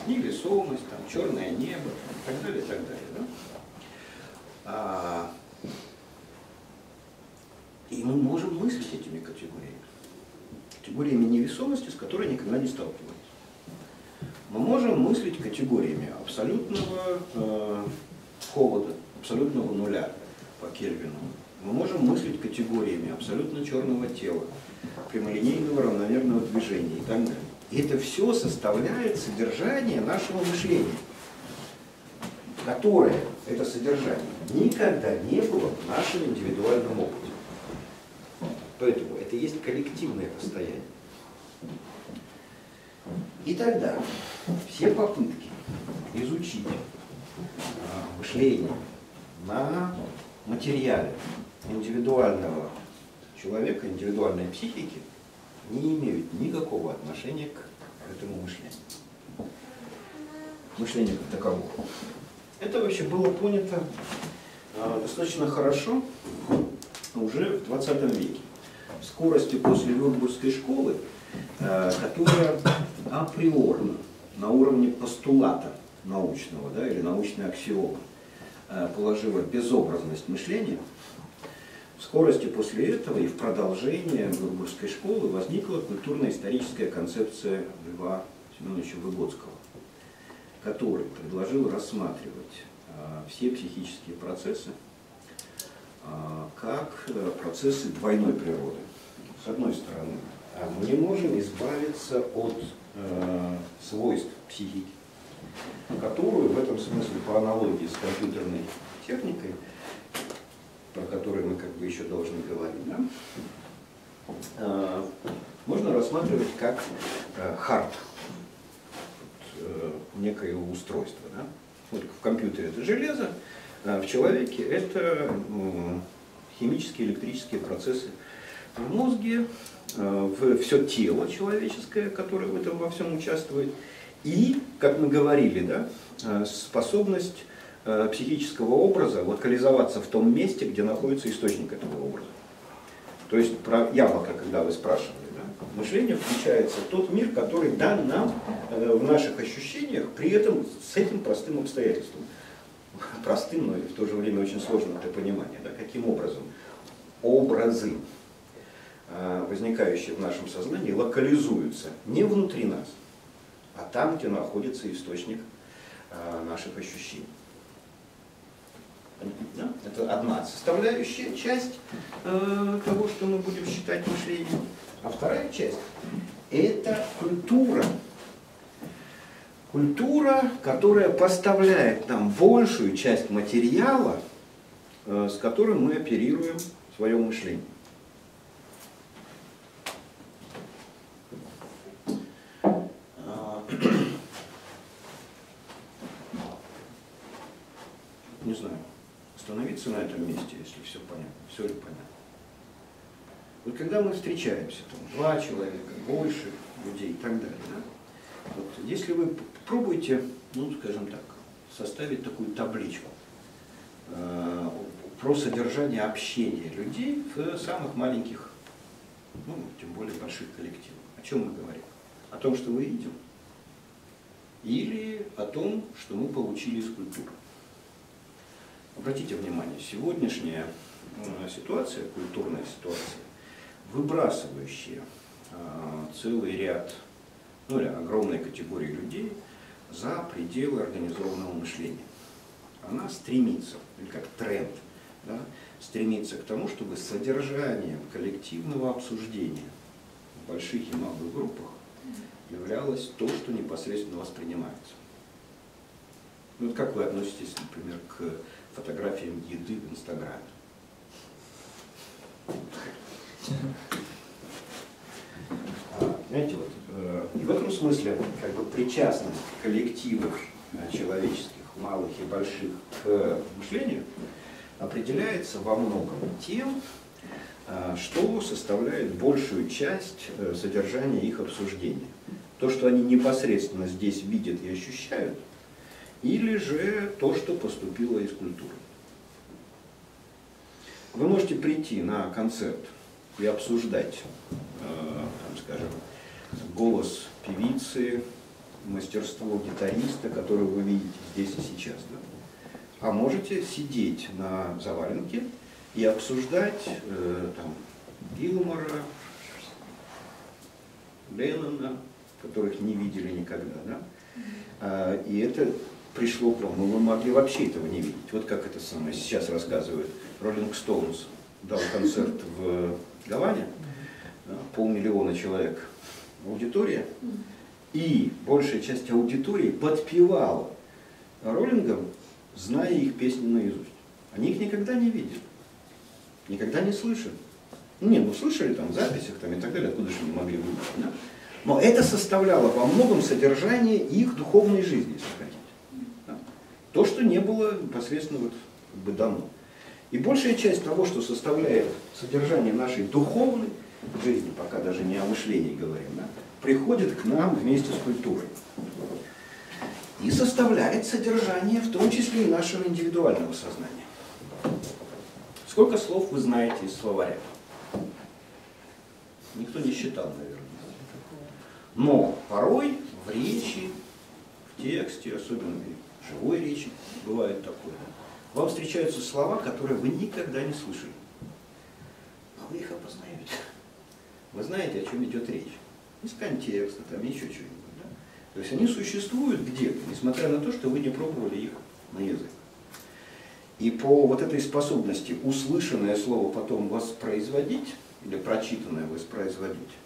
Невесомость, там, черное небо, и так далее, и так далее. Да? И мы можем мыслить этими категориями. Категориями невесомости, с которой никогда не сталкивались. Мы можем мыслить категориями абсолютного холода, абсолютного нуля по Кельвину. Мы можем мыслить категориями абсолютно черного тела, прямолинейного равномерного движения и так далее. И это все составляет содержание нашего мышления, которое, это содержание, никогда не было в нашем индивидуальном опыте. Поэтому это есть коллективное состояние. И тогда все попытки изучить мышление на материале индивидуального человека, индивидуальной психики не имеют никакого отношения к этому мышлению. Мышление как такового. Это вообще было понято достаточно хорошо уже в 20 веке. В скорости после Вюрцбургской школы, которая априорно на уровне постулата научного, да, или научной аксиомы положила безобразность мышления, в скорости после этого и в продолжение Вюрцбургской школы возникла культурно-историческая концепция Льва Семеновича Выгодского, который предложил рассматривать все психические процессы как процессы двойной природы. С одной стороны, мы не можем избавиться от свойств психики, которую в этом смысле по аналогии с компьютерной техникой, про которую мы как бы еще должны говорить, да, можно рассматривать как хард. некоего устройства. Да? Вот в компьютере это железо, а в человеке это химические, электрические процессы в мозге, в все тело человеческое, которое в этом во всем участвует, и, как мы говорили, да, способность психического образа локализоваться в том месте, где находится источник этого образа. То есть про яблоко, когда вы спрашивали, да, мышление включается в тот мир, который дан нам в наших ощущениях, при этом с этим простым обстоятельством. Простым, но и в то же время очень сложным для понимания. Да, каким образом? Образы, возникающие в нашем сознании, локализуются не внутри нас, а там, где находится источник наших ощущений. Да? Это одна составляющая часть того, что мы будем считать мышлением. А вторая часть – это культура. Культура, которая поставляет нам большую часть материала, с которым мы оперируем в своем мышлении. Не знаю, остановиться на этом месте, если все понятно, все ли понятно. Вот когда мы встречаемся, там, 2 человека, больше людей и так далее, да? Вот, если вы попробуете, ну, скажем так, составить такую табличку про содержание общения людей в самых маленьких, ну, тем более больших коллективах. О чем мы говорим? О том, что мы видим, или о том, что мы получили из культуры. Обратите внимание, сегодняшняя ситуация, культурная ситуация, выбрасывающая целый ряд, ну или огромной категории людей за пределы организованного мышления. Она стремится, или как тренд, да, стремится к тому, чтобы содержанием коллективного обсуждения в больших и малых группах являлось то, что непосредственно воспринимается. Ну, вот как вы относитесь, например, к фотографиям еды в Инстаграме? Знаете, вот, и в этом смысле как бы причастность коллективов человеческих, малых и больших, к мышлению определяется во многом тем, что составляет большую часть содержания их обсуждения. То, что они непосредственно здесь видят и ощущают, или же то, что поступило из культуры. Вы можете прийти на концерт и обсуждать, там, скажем, голос певицы, мастерство гитариста, которое вы видите здесь и сейчас. Да? А можете сидеть на заваленке и обсуждать там, Гилмора, Леннона, которых не видели никогда. Да? И это пришло к вам, но вы могли вообще этого не видеть. Вот как это самое сейчас рассказывают. Роллинг Стоунс дал концерт в Гаване, 500 000 человек аудитория, и большая часть аудитории подпевала Роллингам, зная их песни наизусть. Они их никогда не видели, никогда не слышали. Ну, слышали там в записях там, и так далее, откуда же они могли выйти. Да? Но это составляло во многом содержание их духовной жизни, если хотите. Да? То, что не было непосредственно вот, как бы дано. И большая часть того, что составляет содержание нашей духовной жизни, пока даже не о мышлении говорим, да, приходит к нам вместе с культурой. И составляет содержание, в том числе и нашего индивидуального сознания. Сколько слов вы знаете из словаря? Никто не считал, наверное. Но порой в речи, в тексте, особенно в живой речи, бывает такое. Вам встречаются слова, которые вы никогда не слышали. Но вы их опознаете. Вы знаете, о чем идет речь. Из контекста, там еще что-нибудь. Да? То есть они существуют где-то, несмотря на то, что вы не пробовали их на язык. И по вот этой способности услышанное слово потом воспроизводить, или прочитанное воспроизводить,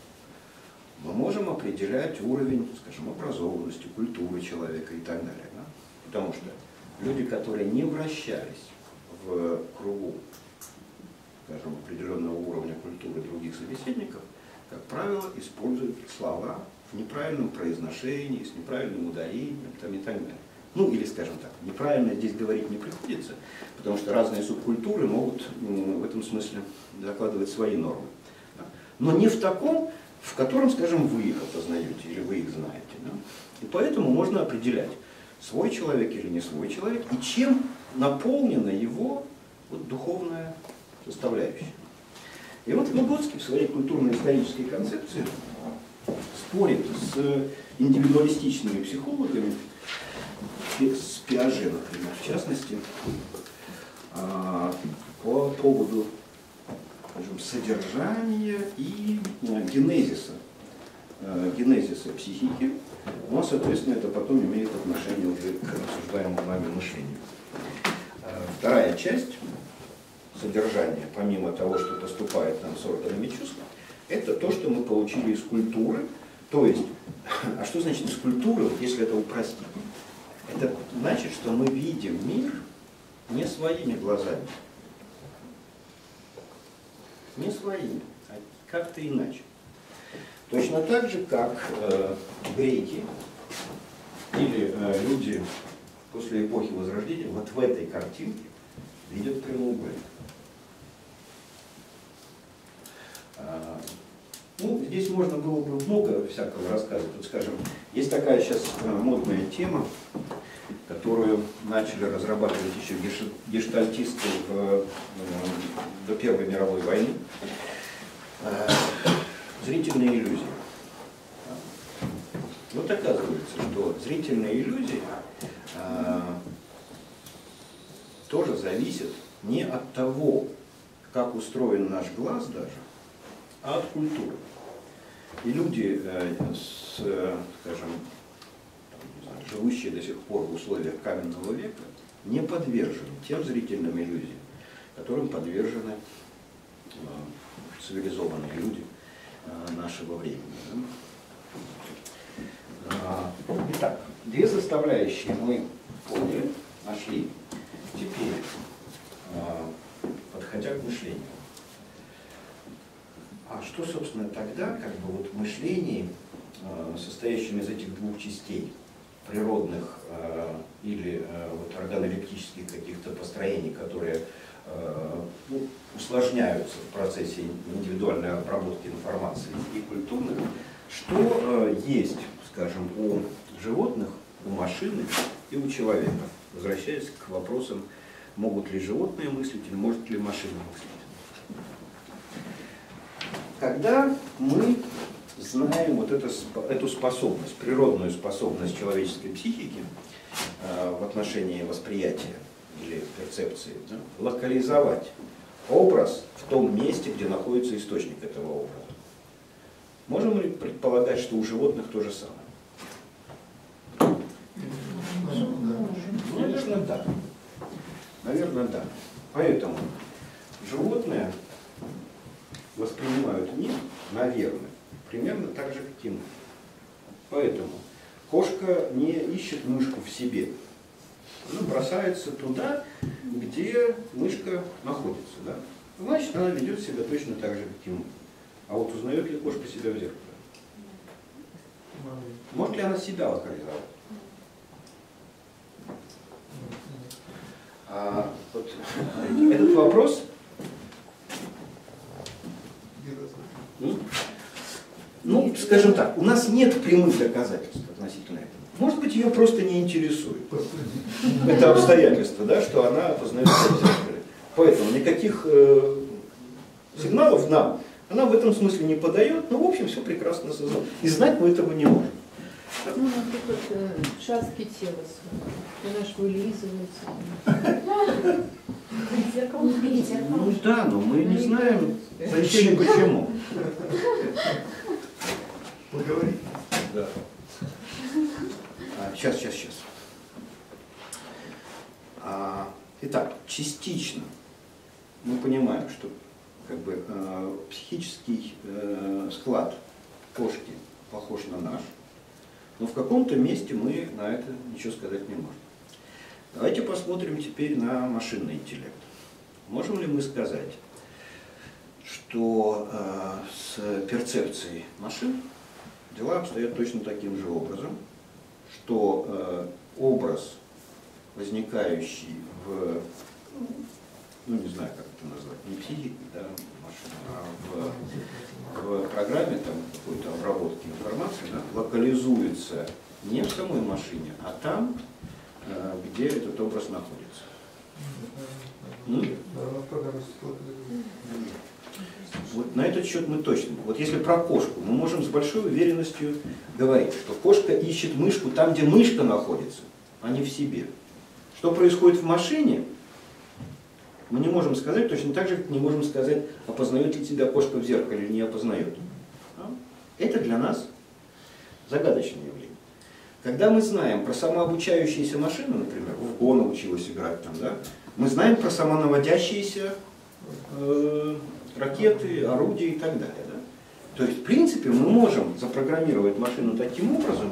мы можем определять уровень, скажем, образованности, культуры человека и так далее. Да? Потому что люди, которые не вращались в кругу, скажем, определенного уровня культуры других собеседников, как правило, используют слова в неправильном произношении, с неправильным ударением там, и так далее. Ну, или, скажем так, неправильно здесь говорить не приходится, потому что разные субкультуры могут в этом смысле закладывать свои нормы. Да? Но не в таком, в котором, скажем, вы их опознаете или вы их знаете. Да? И поэтому можно определять, свой человек или не свой человек, и чем наполнена его вот, духовная составляющая. И вот Выгодский в своей культурно-исторической концепции спорит с индивидуалистичными психологами, с Пиаже, например, в частности, по поводу, скажем, содержания и генезиса психики, но, соответственно, это потом имеет отношение уже к обсуждаемому нами мышлению. Вторая часть содержания, помимо того, что поступает нам с органами чувств, это то, что мы получили из культуры. То есть, а что значит из культуры, если это упростить? Это значит, что мы видим мир не своими глазами. Не своими, а как-то иначе. Точно так же, как греки или люди после эпохи Возрождения вот в этой картинке видят прямоугольник. Ну, здесь можно было бы много всякого рассказывать. Вот, скажем, есть такая сейчас модная тема, которую начали разрабатывать еще гештальтисты до Первой мировой войны. Зрительные иллюзии. Вот оказывается, что зрительные иллюзии тоже зависят не от того, как устроен наш глаз даже, а от культуры. И люди, скажем, живущие до сих пор в условиях каменного века, не подвержены тем зрительным иллюзиям, которым подвержены цивилизованные люди нашего времени. Итак, две составляющие мы поняли, нашли. Теперь, подходя к мышлению. А что, собственно, тогда, как бы вот в мышлении, состоящем из этих двух частей, природных или вот органолептических каких-то построений, которые усложняются в процессе индивидуальной обработки информации, и культурных, что есть, скажем, у животных, у машины и у человека, возвращаясь к вопросам, могут ли животные мыслить или может ли машина мыслить. Когда мы знаем вот эту способность, природную способность человеческой психики в отношении восприятия или перцепции, да, локализовать образ в том месте, где находится источник этого образа, можем ли предполагать, что у животных то же самое? Наверное, да. Наверное, да. Поэтому животные воспринимают мир, наверное, примерно так же, как и мы. Поэтому кошка не ищет мышку в себе. Она бросается туда, где мышка находится. Да? Значит, она ведет себя точно так же, как и мы. А вот узнает ли кошка себя в зеркале? Может ли она себя локализовать? Вот, этот вопрос ну, скажем так, у нас нет прямых доказательств относительно этого. Может быть, ее просто не интересует. Это обстоятельство, да, что она познает себя в зеркале. Поэтому никаких сигналов нам она в этом смысле не подает, но в общем все прекрасно создано. И знать мы этого не можем. Ну, например, участки тела, знаешь, вылизываются. Ну да, но мы не знаем, зачем и почему. Поговори. Да. Сейчас. Итак, частично мы понимаем, что как бы психический склад кошки похож на наш, но в каком-то месте мы на это ничего сказать не можем. Давайте посмотрим теперь на машинный интеллект. Можем ли мы сказать, что с перцепцией машин Дела обстоят точно таким же образом, что образ, возникающий в, ну не знаю, как это назвать, не психике, да, машина, а в программе там какой-то обработки информации, да, локализуется не в самой машине, а там, где этот образ находится. Вот на этот счет мы точно. Вот если про кошку, мы можем с большой уверенностью говорить, что кошка ищет мышку там, где мышка находится, а не в себе. Что происходит в машине, мы не можем сказать, точно так же, как не можем сказать, опознает ли тебя кошка в зеркале или не опознает. Это для нас загадочное явление. Когда мы знаем про самообучающиеся машины, например, в Го научилась играть там, да, мы знаем про самонаводящиеся ракеты, орудия и так далее. Да? То есть, в принципе, мы можем запрограммировать машину таким образом,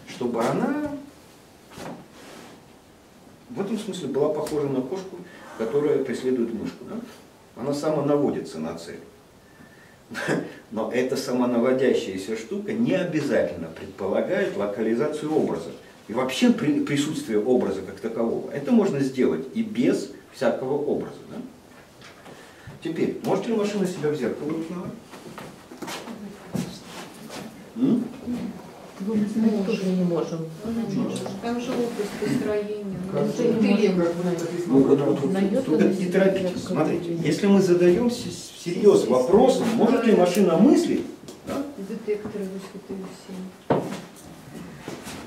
чтобы она в этом смысле была похожа на кошку, которая преследует мышку. Да? Она самонаводится на цель. Но эта самонаводящаяся штука не обязательно предполагает локализацию образа. И вообще присутствие образа как такового. Это можно сделать и без всякого образа. Да? Теперь, может ли машина себя в зеркало узнавать? Мы тоже не можем. Там же образ построения. Только не торопитесь. Смотрите, если мы задаем всерьез вопросом, может ли машина мыслить? Да? Детекторы высоты 7.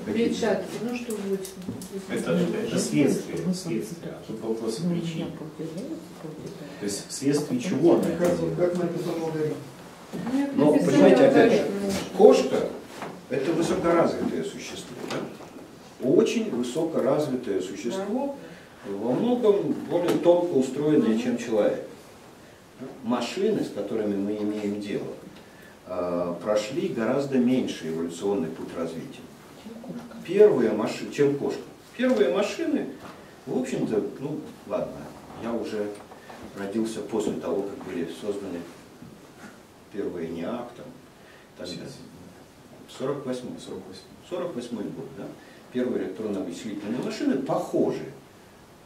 Клетчатки, ну что будет? Это следствие. Тут вопрос причин. То есть вследствие чего она это делает? Как написано в алгоритме? Но, понимаете, опять же, кошка – это высокоразвитое существо. Да? Очень высокоразвитое существо, во многом более тонко устроенное, чем человек. Машины, с которыми мы имеем дело, прошли гораздо меньший эволюционный путь развития. Первые машины, чем кошка. Первые машины, в общем-то, ну ладно, я уже родился после того, как были созданы первые НИАК, там, 48 год, да? Первые электронно-вычислительные машины похожи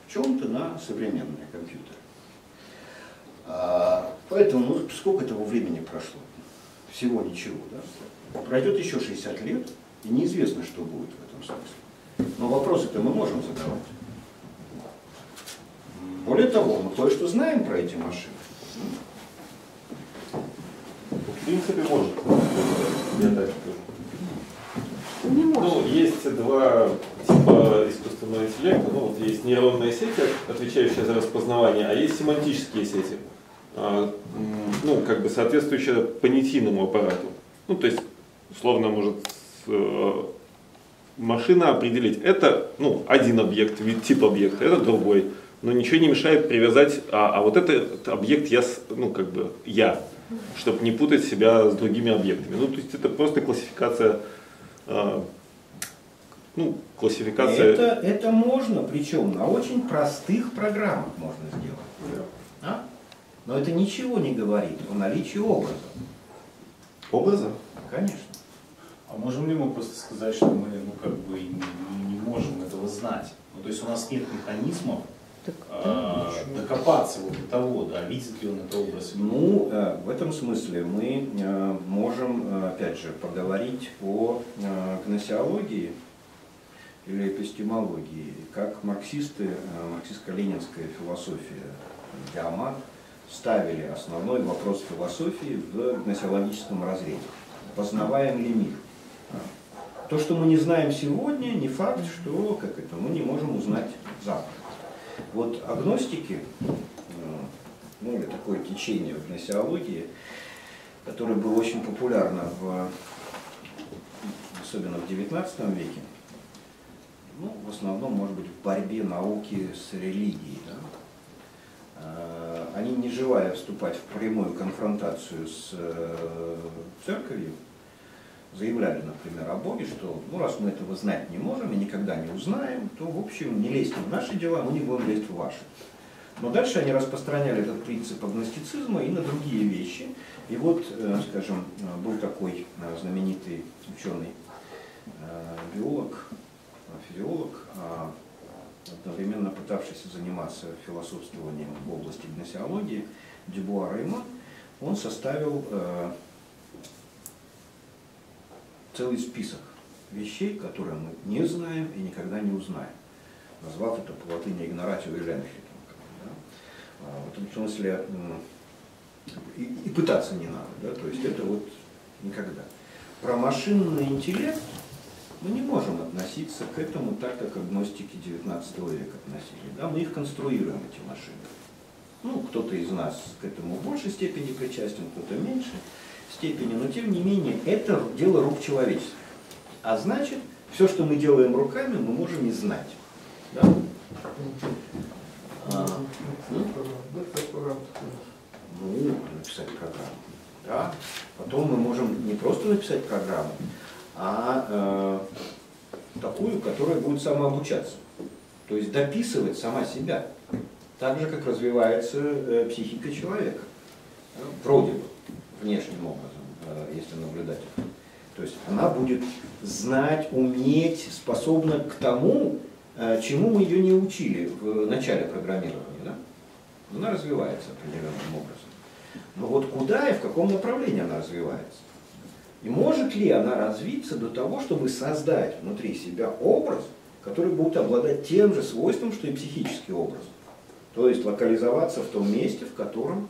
в чем-то на современные компьютеры. Поэтому, ну, сколько того времени прошло? Всего ничего, да? Пройдет еще 60 лет, и неизвестно, что будет в этом смысле. Но вопросы-то мы можем задавать. Более того, мы кое-что знаем про эти машины. В принципе, может. Я так скажу. Не может. Ну, есть два типа искусственного интеллекта. Ну, вот есть нейронные сети, отвечающие за распознавание, а есть семантические сети, ну, как бы соответствующие понятийному аппарату. Ну, то есть, условно, может машина определить, это, ну, один объект, тип объекта, это другой. Но ничего не мешает привязать, а вот этот объект я, ну, как бы я, чтобы не путать себя с другими объектами. Ну, то есть это просто классификация, ну, классификация. Это можно, причем на очень простых программах можно сделать. А? Но это ничего не говорит о наличии образа. Образа? Конечно. А можем ли мы просто сказать, что мы, ну, как бы не можем этого знать? Ну, то есть у нас нет механизмов докопаться вот до того, да, видит ли он это образ? Ну, в этом смысле мы можем, опять же, поговорить о гносеологии или эпистемологии, как марксисты, марксистско-ленинская философия, Диамат, ставили основной вопрос философии в гносеологическом разрезе. Познаваем ли мир? То, что мы не знаем сегодня, не факт, что мы не можем узнать завтра. Вот агностики, ну или такое течение в гносеологии, которое было очень популярно особенно в XIX веке, ну, в основном, может быть, в борьбе науки с религией. Да? Они, не желая вступать в прямую конфронтацию с церковью, заявляли, например, о Боге, что ну, раз мы этого знать не можем и никогда не узнаем, то, в общем, не лезьте в наши дела, мы не будем лезть в ваши. Но дальше они распространяли этот принцип агностицизма и на другие вещи. И вот, скажем, был такой знаменитый ученый, биолог, физиолог, одновременно пытавшийся заниматься философствованием в области гносеологии, Дюбуа Реймон. Он составил целый список вещей, которые мы не знаем и никогда не узнаем, назвав это по латыни игноратио эленхи. В этом смысле и пытаться не надо, да? То есть это вот никогда. Про машинный интеллект мы не можем относиться к этому так, как агностики XIX века относились. Да? Мы их конструируем, эти машины. Ну, кто-то из нас к этому в большей степени причастен, кто-то в меньшей степени, но тем не менее это дело рук человечества. А значит, все, что мы делаем руками, мы можем и знать. Да? Ну, написать программу. Да? Потом мы можем не просто написать программу, а такую, которая будет самообучаться. То есть дописывать сама себя. Так же, как развивается психика человека. Вроде бы, внешним образом, если наблюдать. То есть она будет знать, уметь, способна к тому, чему мы ее не учили в начале программирования. Да? Она развивается определенным образом. Но вот куда и в каком направлении она развивается? И может ли она развиться до того, чтобы создать внутри себя образ, который будет обладать тем же свойством, что и психический образ? То есть локализоваться в том месте, в котором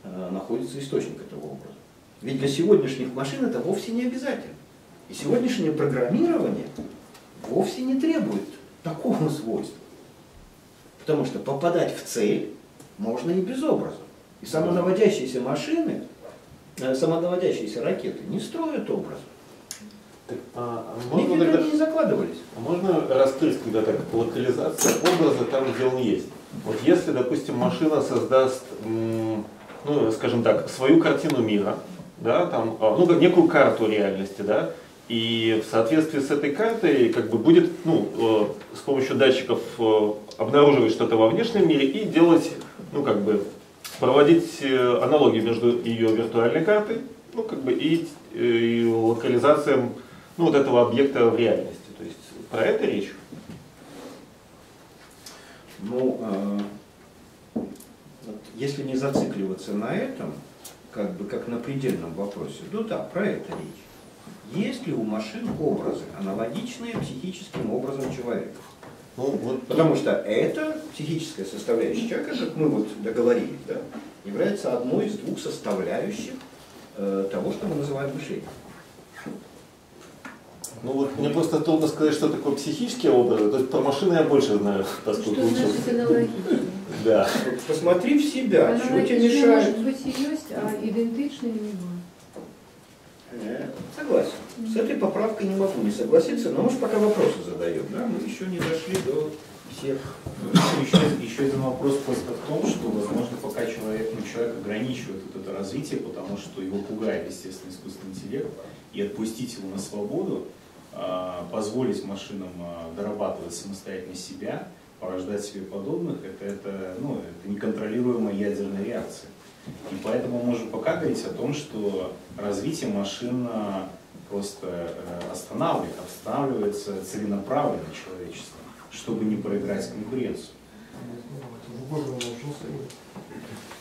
находится источник этого образа. Ведь для сегодняшних машин это вовсе не обязательно. И сегодняшнее программирование вовсе не требует такого свойства. Потому что попадать в цель можно и без образа. И самонаводящиеся машины, самонаводящиеся ракеты не строят образа. Никогда не закладывались. А можно раскрыть, когда так локализация образа там, где он есть? Вот если, допустим, машина создаст, ну, скажем так, свою картину мира, да, там, ну, некую карту реальности, да, и в соответствии с этой картой как бы будет, ну, с помощью датчиков обнаруживать что-то во внешнем мире и делать, ну, как бы, проводить аналогию между ее виртуальной картой, ну, как бы, и локализацией, ну, вот этого объекта в реальности. То есть про это речь? Ну, вот если не зацикливаться на этом, как бы как на предельном вопросе, ну да, про это речь. Есть ли у машин образы, аналогичные психическим образом человека? Ну, вот, потому что эта психическая составляющая человека, как мы вот договорились, да, является одной из двух составляющих того, что мы называем мышлением. Ну вот мне просто трудно сказать, что такое психические образы. То есть про машины я больше знаю, поскольку что учился. значит аналогично? Да. Посмотри в себя, чего тебе мешает. Может быть и есть, а идентичный не бывает. Согласен. С этой поправкой не могу не согласиться, но мы же пока вопросы задаем, да? Мы еще не дошли до всех. Еще один вопрос просто в том, что, возможно, пока человек ограничивает вот это развитие, потому что его пугает, естественно, искусственный интеллект, и отпустить его на свободу, позволить машинам дорабатывать самостоятельно себя, порождать себе подобных, это неконтролируемая ядерная реакция. И поэтому мы можем пока говорить о том, что развитие машин просто останавливается целенаправленно человечеством, чтобы не проиграть конкуренцию.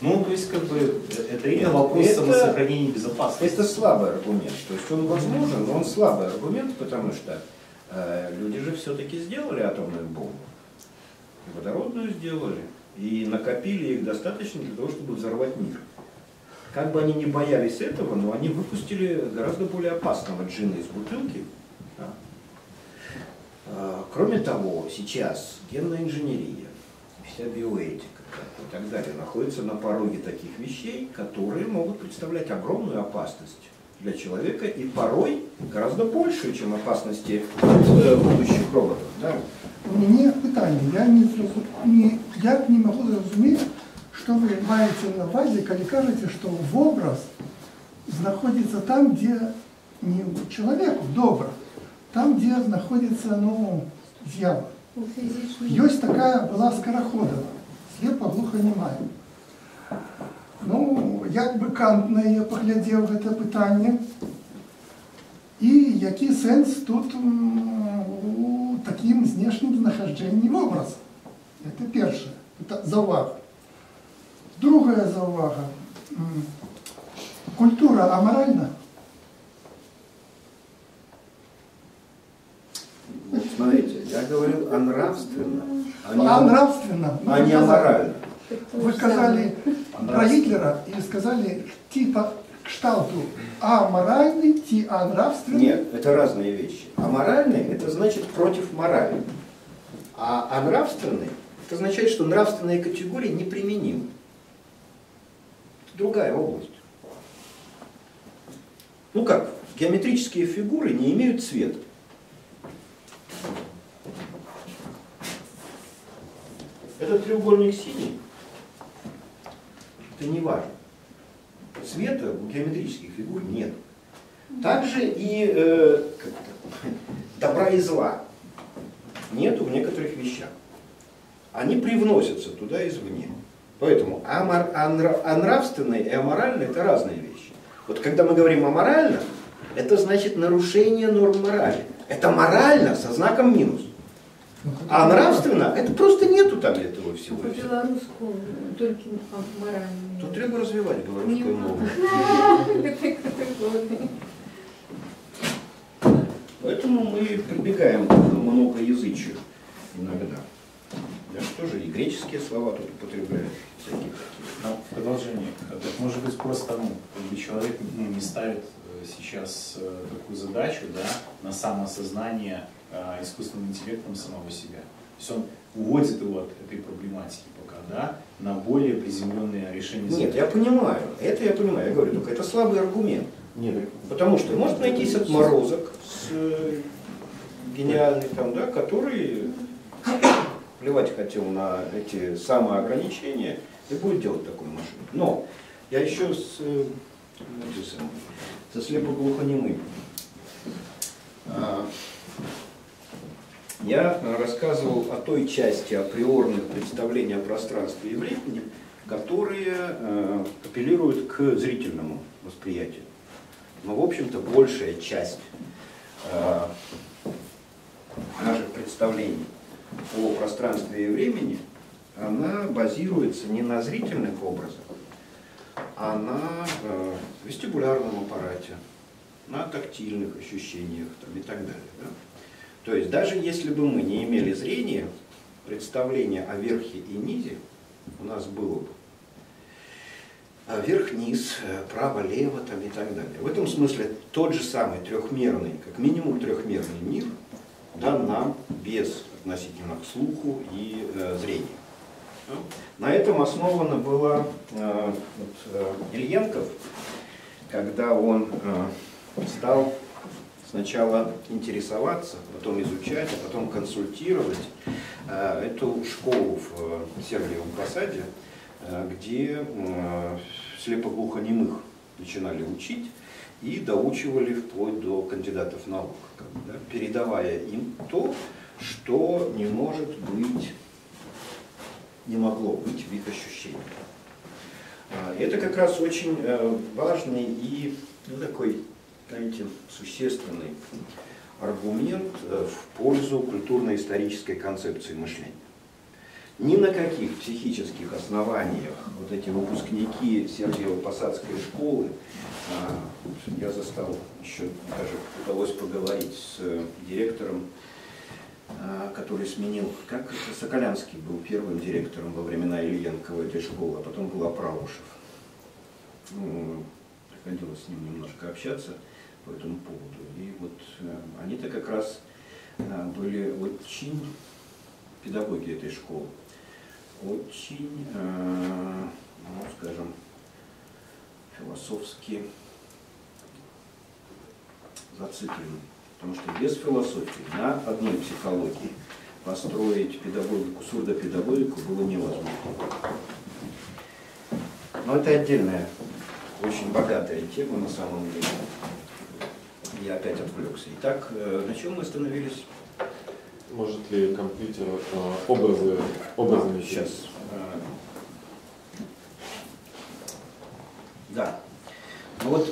Ну, то есть, как бы, это именно вопрос самосохранения безопасности. Это слабый аргумент. То есть он возможен, но он слабый аргумент, потому что люди же все-таки сделали атомную бомбу. И водородную сделали. И накопили их достаточно для того, чтобы взорвать мир. Как бы они ни боялись этого, но они выпустили гораздо более опасного джина из бутылки. Кроме того, сейчас генная инженерия, вся биоэтика и так далее находятся на пороге таких вещей, которые могут представлять огромную опасность для человека и порой гораздо большую, чем опасности будущих роботов. Да? У меня питание. Я не могу зрозуміти, що ви маєте на увазі, коли кажете, що образ знаходиться там, де не человеку добре, там, де знаходиться з'ява. Есть такая была Скороходова, слепо-глухонімая. Ну, як би Кант на яе паглядзеў гэта пытанне, і які сэнс тут у такім знешнім знаходжэнні вобраза. Гэта першае, это заўвага. Другая заўвага. Культура аморальна? Смотрите, я говорил о нравственно, Нравственно. а не аморально. Вы сказали про Гитлера и сказали типа кшталту аморальный, нравственный. Нет, это разные вещи. Аморальный – это значит против морали. А нравственный – это означает, что нравственные категории неприменимы. Это другая область. Ну как, геометрические фигуры не имеют цвета. Этот треугольник синий, это не важно. Цвета у геометрических фигур нет. Также и добра и зла нету в некоторых вещах. Они привносятся туда извне. Поэтому нравственное и аморальное – это разные вещи. Вот когда мы говорим аморально, это значит нарушение норм морали. Это морально со знаком минус. А нравственно, это просто нету там этого всего. По-белорусски только морально. Тут треба развивать белорусскую мову. Поэтому мы прибегаем к многоязычию иногда. Да, что же и греческие слова тут употребляют. Всякие такие. Но в продолжение, может быть, просто человек не ставит сейчас такую задачу, да, на самоосознание искусственным интеллектом самого себя. То есть он уводит его от этой проблематики пока, да, на более приземленные решения. Нет, я понимаю, это я понимаю, я говорю, только это слабый аргумент. Нет. Потому что может найтись отморозок гениальный там, да, который плевать хотел на эти самоограничения и будет делать такую машину. Но я еще со слепоглухонемым. Я рассказывал о той части априорных представлений о пространстве и времени, которые апеллируют к зрительному восприятию. Но, в общем-то, большая часть наших представлений о пространстве и времени, она базируется не на зрительных образах, а на вестибулярном аппарате, на тактильных ощущениях там, и так далее. Да? То есть даже если бы мы не имели зрения, представление о верхе и низе у нас было бы. Верх-низ, право-лево там, и так далее. В этом смысле тот же самый трехмерный, как минимум трехмерный мир дан нам без относительно к слуху и зрению. На этом основано было Ильенков, когда он стал сначала интересоваться, потом изучать, а потом консультировать эту школу в Сергиевом Посаде, где слепоглухонемых начинали учить и доучивали вплоть до кандидатов наук, да, передавая им то, что не может быть, не могло быть в их ощущениях. Это как раз очень важный и такой, знаете, существенный аргумент в пользу культурно-исторической концепции мышления. Ни на каких психических основаниях вот эти выпускники Сергиево-Посадской школы, я застал, еще даже удалось поговорить с директором, который сменил, как Соколянский был первым директором во времена Ильенкова этой школы, а потом был Апраушев. Приходилось с ним немножко общаться по этому поводу. И вот они-то как раз были очень педагоги этой школы, очень, ну, скажем, философски зациклены. Потому что без философии на одной психологии построить педагогику, сурдопедагогику было невозможно. Но это отдельная, очень богатая тема на самом деле. Я опять отвлекся. Итак, на чем мы остановились? Может ли компьютер образами? Сейчас. Да. Ну вот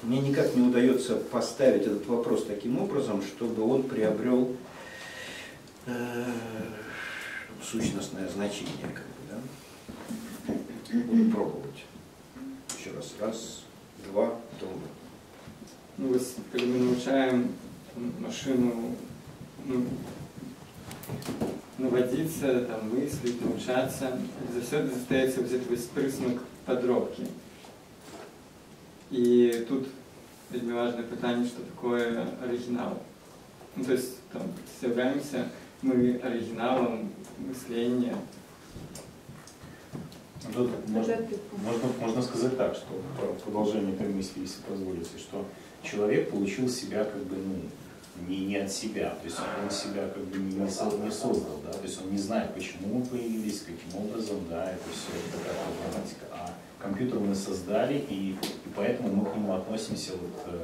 мне никак не удается поставить этот вопрос таким образом, чтобы он приобрел сущностное значение, как бы, да? Буду пробовать. Еще раз. Раз, два, потом. Ну, как бы научаем машину наводиться, там, мыслить, научаться. За все это заставляется вот этот спрыснок подробки. И тут вельми важное питание, что такое оригинал. Ну, то есть там являемся мы оригиналом мышления. Тут можно сказать так, что продолжение этой мысли, если позволите, что человек получил себя как бы не от себя, то есть он себя как бы не создал, да, то есть он не знает, почему мы появились, каким образом, да, это все такая проблематика. А компьютер мы создали, и поэтому мы к нему относимся вот,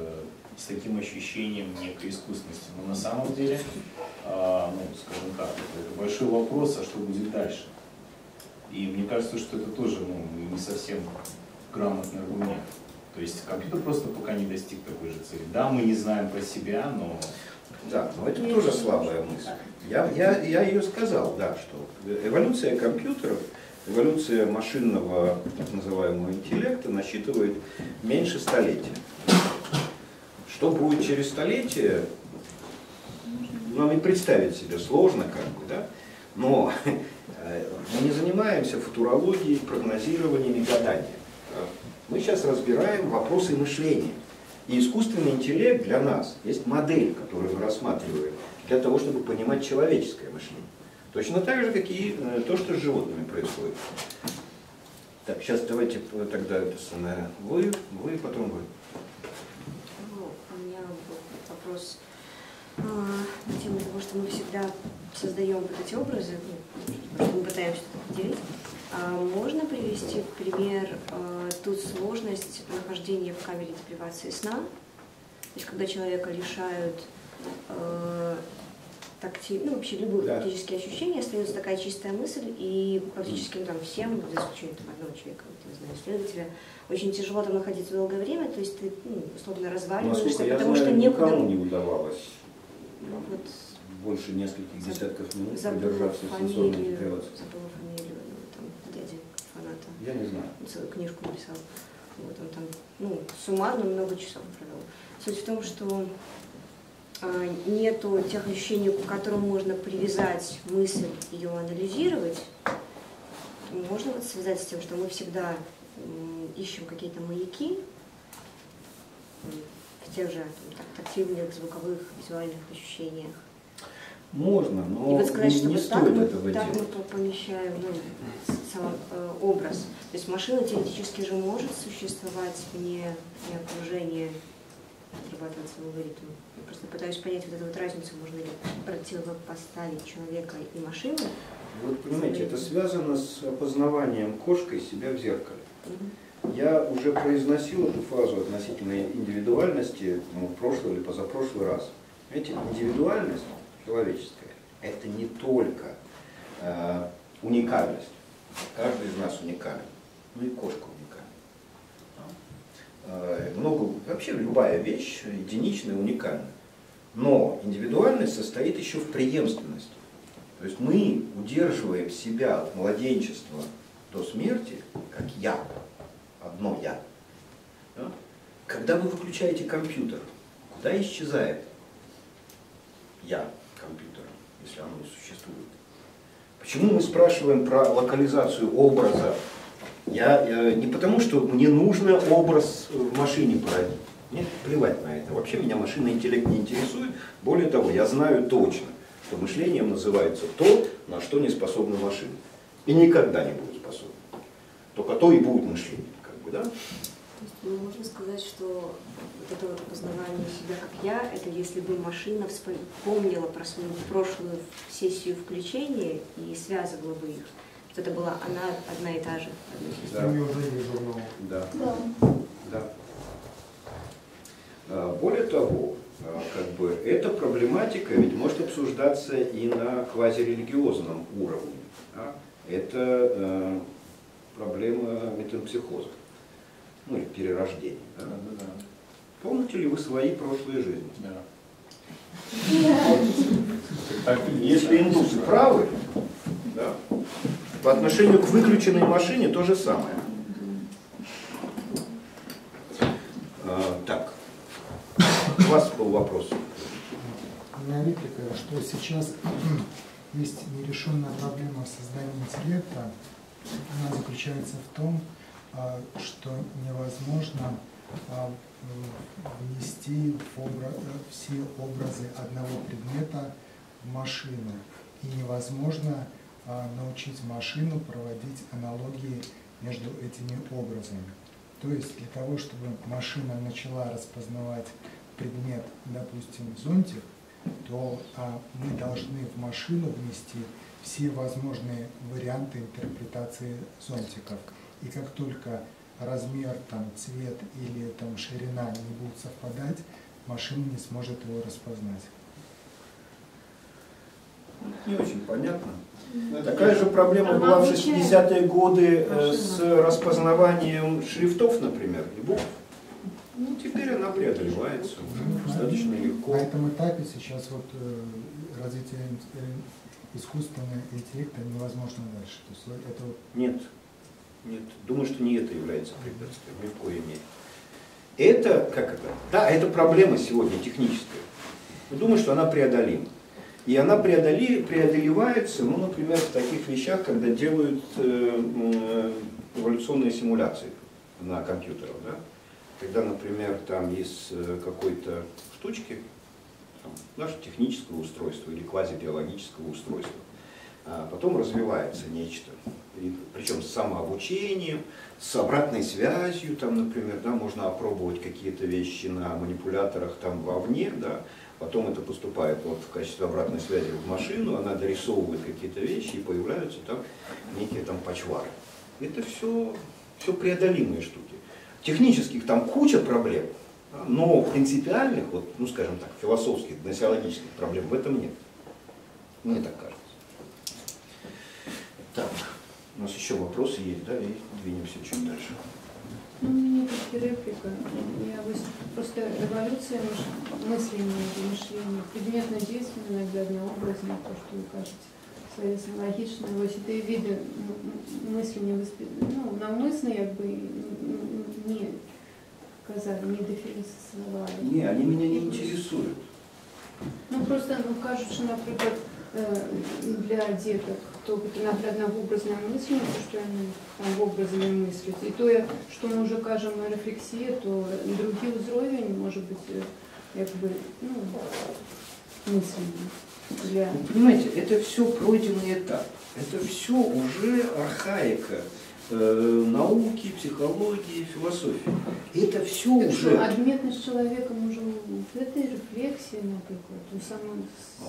с таким ощущением некой искусственности. Но на самом деле, скажем так, это большой вопрос, а что будет дальше? И мне кажется, что это тоже не совсем грамотный аргумент. То есть компьютер просто пока не достиг такой же цели. Да, мы не знаем про себя, но... Да, но это тоже слабая мысль. Я ее сказал, да, что эволюция компьютеров, эволюция машинного, так называемого интеллекта насчитывает меньше столетия. Что будет через столетие, нам и представить себе сложно, как бы, да? Но мы не занимаемся футурологией, прогнозированием и гаданием. Мы сейчас разбираем вопросы мышления. И искусственный интеллект для нас есть модель, которую мы рассматриваем для того, чтобы понимать человеческое мышление. Точно так же, как и то, что с животными происходит. Так, сейчас давайте тогда это самое вы, потом вы. У меня был вопрос на тему того, что мы всегда создаем вот эти образы, мы пытаемся что-то поделить. Можно привести пример тут сложность нахождения в камере депривации сна? То есть когда человека лишают вообще любых фактических ощущений, остается такая чистая мысль, и практически всем, за исключением одного человека, не знаю, исследователя, очень тяжело там находиться долгое время, то есть ты условно разваливаешься, потому что некуда... Никому не удавалось больше нескольких десятков минут продержаться в сенсорной депривации. Забыла фамилию дяди фаната. Я не знаю. Целую книжку написал. Вот он там, суммарно много часов провел. Суть в том, что нету тех ощущений, к которым можно привязать мысль, ее анализировать. Можно связать с тем, что мы всегда ищем какие-то маяки в тех же тактильных, звуковых, визуальных ощущениях. Можно, но и вот сказать, что не вот стоит этого так делать. мы помещаем сам образ. То есть машина теоретически же может существовать вне окружения, отрабатывать свой алгоритм. Я просто пытаюсь понять вот эту вот разницу, можно ли противопоставить человека и машину. Вот понимаете, это связано с опознаванием кошкой себя в зеркале. Я уже произносил эту фразу относительно индивидуальности в прошлый или позапрошлый раз. Знаете, индивидуальность человеческая – это не только уникальность. Каждый из нас уникален. И кошка уникальна. Вообще любая вещь единичная, уникальна. Но индивидуальность состоит еще в преемственности. То есть мы удерживаем себя от младенчества до смерти, как я, одно я. Да? Когда вы выключаете компьютер, куда исчезает я компьютера, если оно не существует? Почему мы спрашиваем про локализацию образа? Я не потому, что мне нужно образ в машине брать. Мне плевать на это. Вообще меня машинный интеллект не интересует. Более того, я знаю точно, что мышлением называется то, на что не способна машина. И никогда не будет способна. Только то и будет мышление. Да? То есть, можно сказать, что вот это вот познавание себя как я, это если бы машина вспомнила про свою прошлую сессию включения и связывала бы их, что это была она одна и та же. Да. Более того, эта проблематика ведь может обсуждаться и на квазирелигиозном уровне. Да? это проблема метампсихоза, ну или перерождения. Да? Да. Помните ли вы свои прошлые жизни? Да. Если индусы правы, да, по отношению к выключенной машине то же самое. Так, у вас был вопрос. У меня реплика, что сейчас есть нерешенная проблема создания интеллекта. Она заключается в том, что невозможно внести все образы одного предмета в машину. И невозможно научить машину проводить аналогии между этими образами. То есть для того, чтобы машина начала распознавать предмет, допустим, зонтик, то мы должны в машину внести все возможные варианты интерпретации зонтиков. И как только размер, цвет или ширина не будут совпадать, машина не сможет его распознать. Не очень понятно. Такая же проблема была в 60-е годы с распознаванием шрифтов, например, и букв. Ну, теперь она преодолевается достаточно легко. На этом этапе сейчас развитие искусственного интеллекта невозможно дальше. То есть это Нет. Думаю, что не это является препятствием, ни в коей мере. Это, Да, это проблема сегодня техническая. Я думаю, что она преодолима. И она преодолевается, например, в таких вещах, когда делают эволюционные симуляции на компьютерах. Да? Когда, например, из какой-то штучки, даже технического устройства или квазибиологического устройства, потом развивается нечто. Причем с самообучением, с обратной связью, например, можно опробовать какие-то вещи на манипуляторах вовне, да, потом это поступает в качестве обратной связи в машину, она дорисовывает какие-то вещи, и появляются некие почвары. Это все преодолимые штуки. Технических куча проблем, но принципиальных, скажем так, философских, гносеологических проблем в этом нет. Мне так кажется. Так, у нас еще вопросы есть, да, и двинемся чуть дальше. У меня есть реплика. Просто эволюция мышления, предметно-действенное, наглядно-образное, то, что вы кажете, словесно логично. Эти виды мышления, навмысные, не сказали, не дифференцировали. Не, они меня не интересуют. Просто кажется, например, для деток, то наглядно-образное мышление, то, что они образами мыслят, и то, что мы уже кажем на рефлексии, то другие уровни, может быть, мышление. Понимаете, это все пройденный этап, это все уже архаика науки, психологии, философии. Это все уже... Отметность человеком уже в этой рефлексии, например,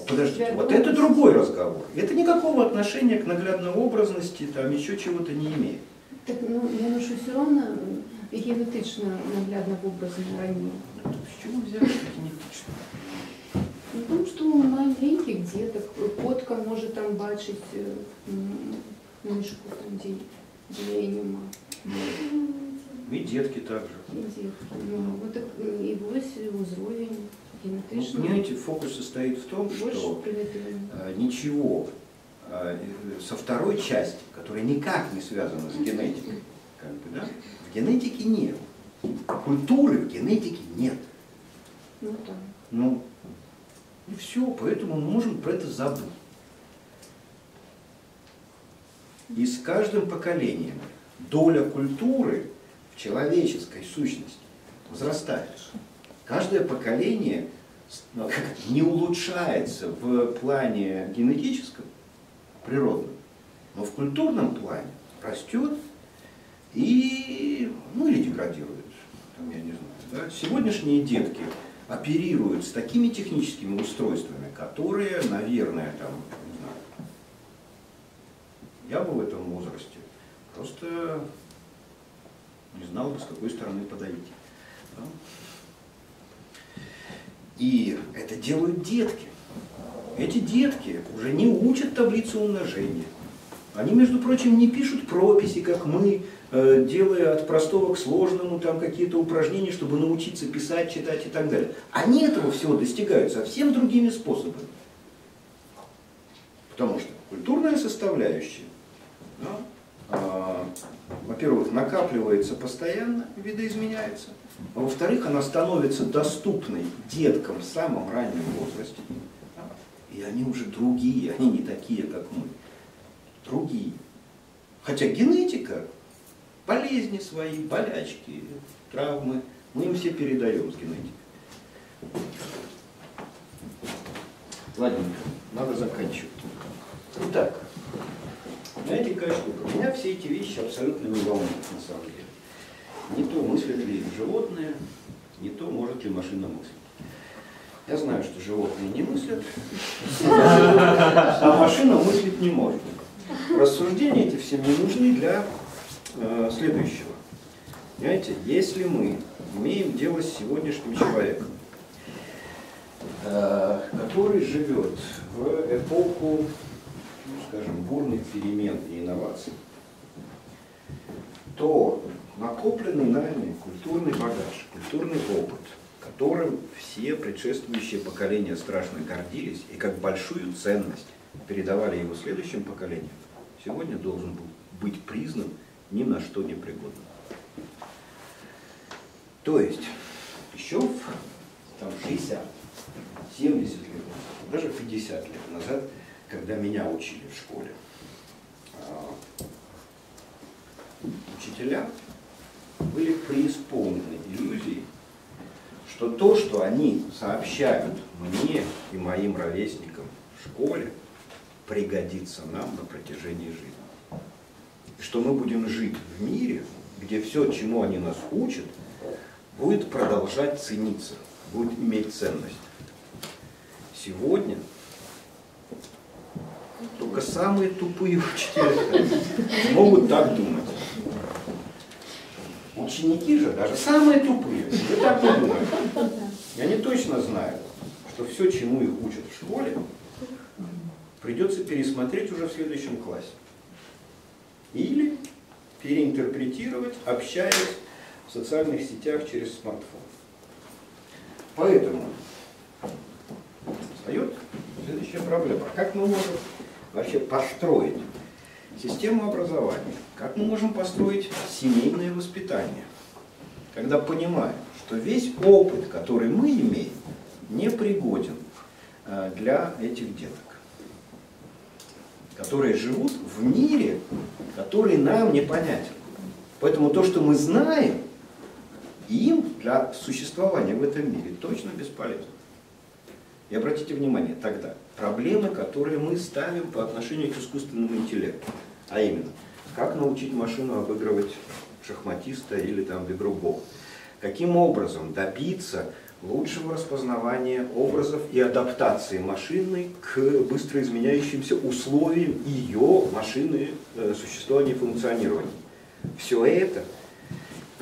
Подождите, это другой разговор. Это никакого отношения к наглядно-образности, еще чего-то не имеет. Так, я все равно генетично наглядно-образно ранее. С чего взяли генетично? Потому что у маленьких деток котка может бачить мышку, где нема. И детки также. И детки. И вось уровень генетично. Понимаете, фокус состоит в том, что ничего со второй части, которая никак не связана с генетикой, в генетике нет. Культуры в генетике нет. И все, поэтому мы можем про это забыть. И с каждым поколением доля культуры в человеческой сущности возрастает. Каждое поколение не улучшается в плане генетическом, природном, но в культурном плане растет и, или деградирует. Я не знаю. Да? Сегодняшние детки оперируют с такими техническими устройствами, которые, наверное, не знаю, я бы в этом возрасте просто не знал бы, с какой стороны подавить. Да? И это делают детки. Эти детки уже не учат таблицу умножения. Они, между прочим, не пишут прописи, как мы, делая от простого к сложному там какие-то упражнения, чтобы научиться писать, читать и так далее. Они этого всего достигают совсем другими способами. Потому что культурная составляющая, да, во-первых, накапливается постоянно, видоизменяется. А во-вторых, она становится доступной деткам в самом раннем возрасте. И они уже другие, они не такие, как мы. Другие. Хотя генетика, болезни свои, болячки, травмы, мы им все передаем с генетикой. Ладненько, надо заканчивать. Итак, знаете, какая штука? Меня все эти вещи абсолютно не волнуют на самом деле. Не то мыслят ли животные, не то может ли машина мыслить. Я знаю, что животные не мыслят, а машина мыслить не может. Рассуждения эти всем не нужны для следующего. Понимаете, если мы имеем дело с сегодняшним человеком, который живет в эпоху, скажем, бурных перемен и инноваций, то накопленный нами культурный багаж, культурный опыт, которым все предшествующие поколения страшно гордились и как большую ценность передавали его следующим поколениям, сегодня должен был быть признан ни на что не пригодным. То есть еще в 60, 70 лет назад, даже 50 лет назад, когда меня учили в школе, учителя были преисполнены иллюзией, что то, что они сообщают мне и моим ровесникам в школе, пригодится нам на протяжении жизни. И что мы будем жить в мире, где все, чему они нас учат, будет продолжать цениться, будет иметь ценность. Сегодня только самые тупые учителя могут так думать. Ученики же, даже самые тупые, уже так не думают. И они точно знают, что все, чему их учат в школе, придется пересмотреть уже в следующем классе. Или переинтерпретировать, общаясь в социальных сетях через смартфон. Поэтому встает следующая проблема. Как мы можем вообще построить систему образования? Как мы можем построить семейное воспитание? Когда понимаем, что весь опыт, который мы имеем, не пригоден для этих деток, которые живут в мире, который нам непонятен. Поэтому то, что мы знаем, им для существования в этом мире точно бесполезно. И обратите внимание, тогда проблемы, которые мы ставим по отношению к искусственному интеллекту, а именно, как научить машину обыгрывать шахматиста или там в игру Бог, каким образом добиться лучшего распознавания образов и адаптации машины к быстро изменяющимся условиям ее машины существования и функционирования. Все это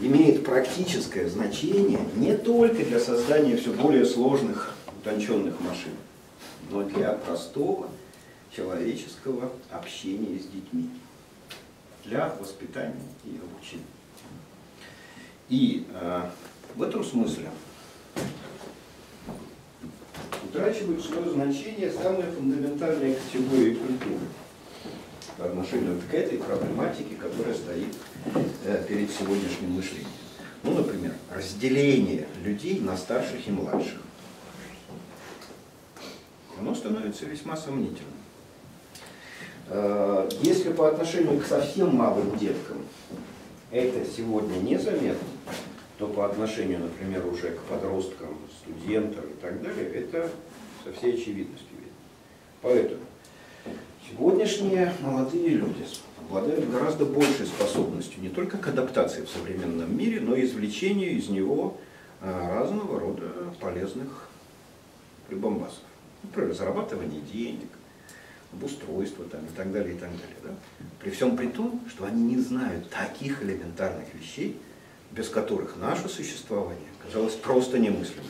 имеет практическое значение не только для создания все более сложных, утонченных машин, но для простого человеческого общения с детьми, для воспитания и обучения. И в этом смысле утрачивают свое значение самые фундаментальные категории культуры по отношению к этой проблематике, которая стоит перед сегодняшним мышлением. Ну, например, разделение людей на старших и младших. Оно становится весьма сомнительным. Если по отношению к совсем малым деткам это сегодня незаметно, то по отношению, например, уже к подросткам, студентам и так далее, это со всей очевидностью видно. Поэтому сегодняшние молодые люди обладают гораздо большей способностью не только к адаптации в современном мире, но и извлечению из него разного рода полезных прибамбасов. Например, зарабатывание денег, обустройство там, и так далее, и так далее. Да? При всем при том, что они не знают таких элементарных вещей, без которых наше существование казалось просто немыслимым.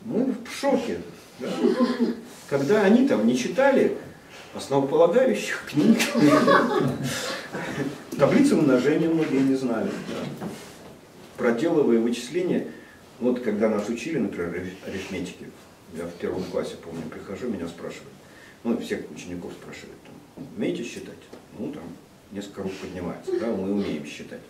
Мы в шоке, да? Когда они там не читали основополагающих книг. Таблицы умножения многие не знали. Да. Проделывая вычисления, вот когда нас учили, например, арифметике, я в 1 классе, помню, прихожу, меня спрашивают, ну, всех учеников спрашивают, там, умеете считать? Ну, там, несколько рук поднимается, да, мы умеем считать.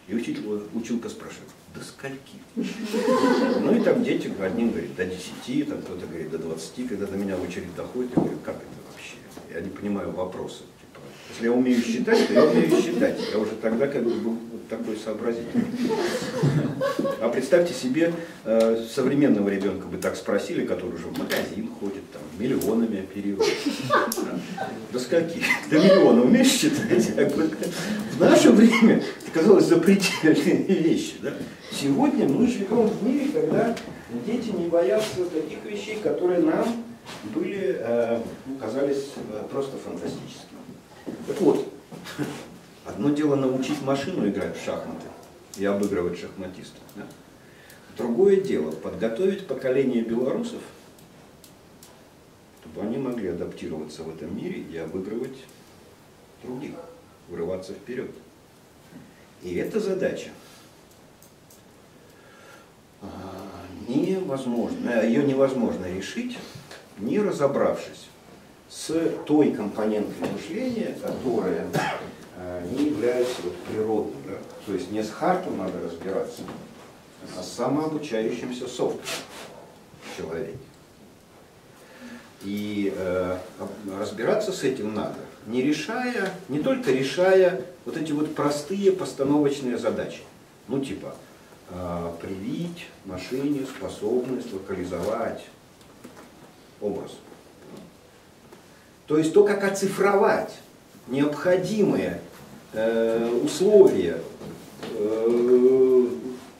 И училка спрашивает, до скольки? Ну, и там дети, одни говорят, до 10, там кто-то говорит, до 20, когда до меня в очередь доходит, я говорю, как это вообще? Я не понимаю вопроса. Типа, если я умею считать, то я умею считать. Я уже тогда как бы был вот такой сообразительный. А представьте себе, современного ребенка бы так спросили, который уже в магазин ходит, там, миллионами оперирует. До скольки? До миллиона умеешь считать? В наше время это казалось запредельные вещи. Да? Сегодня мы живем в мире, когда дети не боятся таких вещей, которые нам были, казались просто фантастическими. Так вот, одно дело научить машину играть в шахматы и обыгрывать шахматистов. Да? Другое дело подготовить поколение белорусов, чтобы они могли адаптироваться в этом мире и обыгрывать других, вырываться вперед. И эта задача невозможно, ее невозможно решить, не разобравшись с той компонентой мышления, которая не является вот природной. Да? То есть не с хардом надо разбираться, а с самообучающимся софтом в человеке. И разбираться с этим надо, не только решая вот эти вот простые постановочные задачи. Ну типа привить машине способность локализовать образ. То есть то, как оцифровать необходимые условия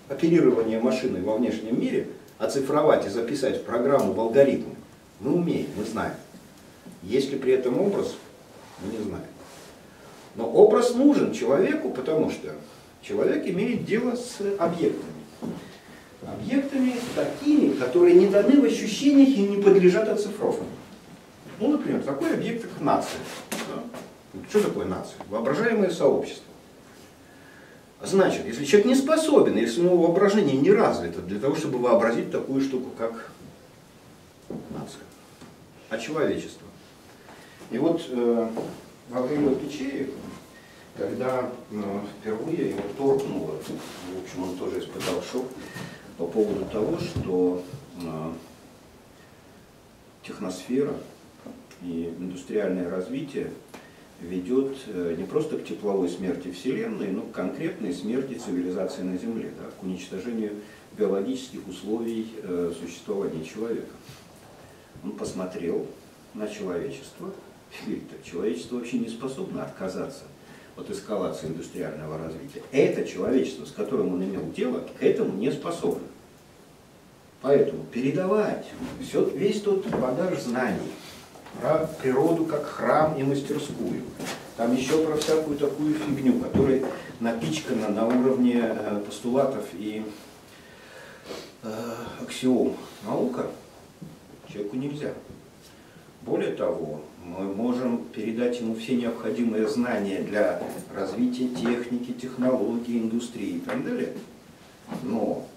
оперирования машины во внешнем мире, оцифровать и записать в программу, в алгоритм, мы умеем, мы знаем. Есть ли при этом образ, мы не знаем. Но образ нужен человеку, потому что человек имеет дело с объектами. Объектами такими, которые не даны в ощущениях и не подлежат оцифровке. Ну, например, такой объект, как нация. Что такое нация? Воображаемое сообщество. Значит, если человек не способен, если у него воображение не развито для того, чтобы вообразить такую штуку, как нация, а человечество. И вот Гаврила Печеев, когда впервые его торкнуло, в общем, он тоже испытал шок по поводу того, что техносфера и индустриальное развитие ведет не просто к тепловой смерти Вселенной, но к конкретной смерти цивилизации на Земле, да, к уничтожению биологических условий существования человека. Он посмотрел на человечество и говорит, человечество вообще не способно отказаться от эскалации индустриального развития. Это человечество, с которым он имел дело, к этому не способно. Поэтому передавать весь тот багаж знаний про природу как храм и мастерскую, там еще про всякую такую фигню, которая напичкана на уровне постулатов и аксиом наука, человеку нельзя. Более того, мы можем передать ему все необходимые знания для развития техники, технологий, индустрии и так далее. Но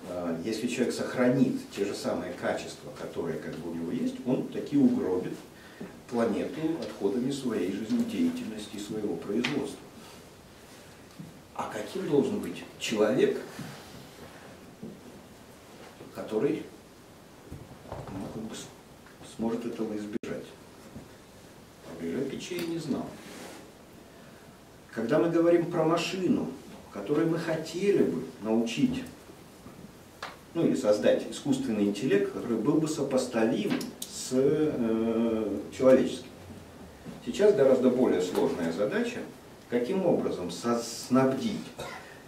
если человек сохранит те же самые качества, которые как бы у него есть, он таки угробит планету отходами своей жизнедеятельности и своего производства. А каким должен быть человек, который как бы сможет этого избежать? Гаврила Печеев не знал. Когда мы говорим про машину, которой мы хотели бы научить, ну или создать искусственный интеллект, который был бы сопоставим с человеческим. Сейчас гораздо более сложная задача, каким образом снабдить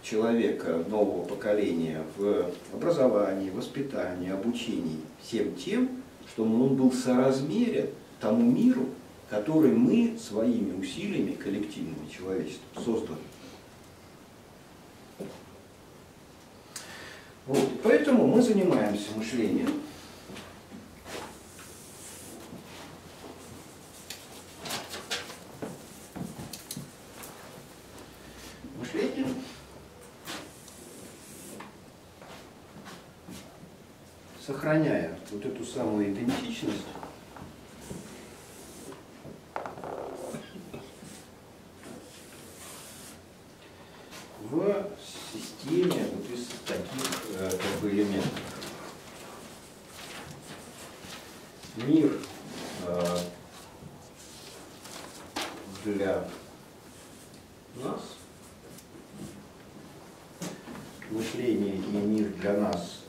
человека нового поколения в образовании, воспитании, обучении всем тем, чтобы он был соразмерен тому миру, который мы своими усилиями коллективными человечеством создали. Вот. Поэтому мы занимаемся мышлением. сохраняя вот эту самую идентичность, в системе вот из таких как бы элементов. Мир для нас, мышление и мир для нас,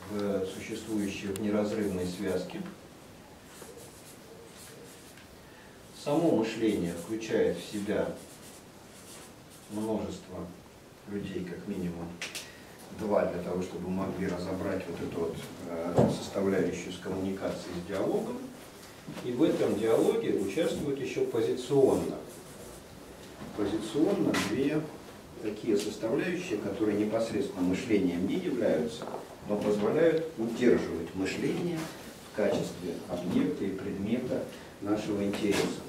существующие в неразрывной связке. Само мышление включает в себя множество людей, как минимум два, для того, чтобы мы могли разобрать вот эту вот составляющую с коммуникацией, с диалогом. И в этом диалоге участвуют еще позиционно. Позиционно две такие составляющие, которые непосредственно мышлением не являются, но позволяют удерживать мышление в качестве объекта и предмета нашего интереса.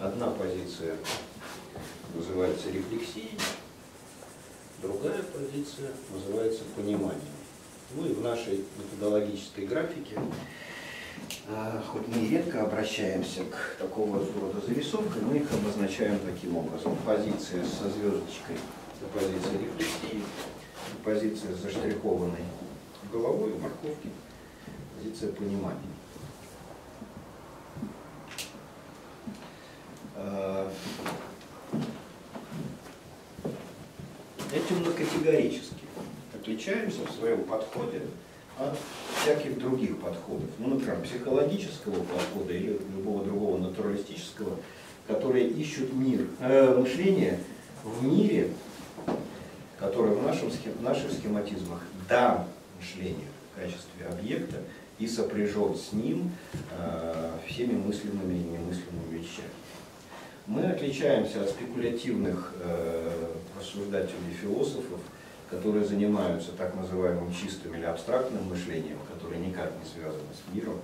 Одна позиция называется рефлексией, другая позиция называется пониманием. Ну и в нашей методологической графике, хоть мы и редко обращаемся к такого рода зарисовкам, мы их обозначаем таким образом. Позиция со звездочкой – это позиция рефлексии, позиция с заштрихованной головой у морковки, позиция понимания. Этим мы категорически отличаемся в своем подходе от всяких других подходов. Ну, например, психологического подхода или любого другого натуралистического, которые ищут мышление в мире, который в наших схематизмах дан мышлению в качестве объекта и сопряжен с ним всеми мыслимыми и немыслимыми вещами. Мы отличаемся от спекулятивных рассуждателей, философов, которые занимаются так называемым чистым или абстрактным мышлением, которое никак не связано с миром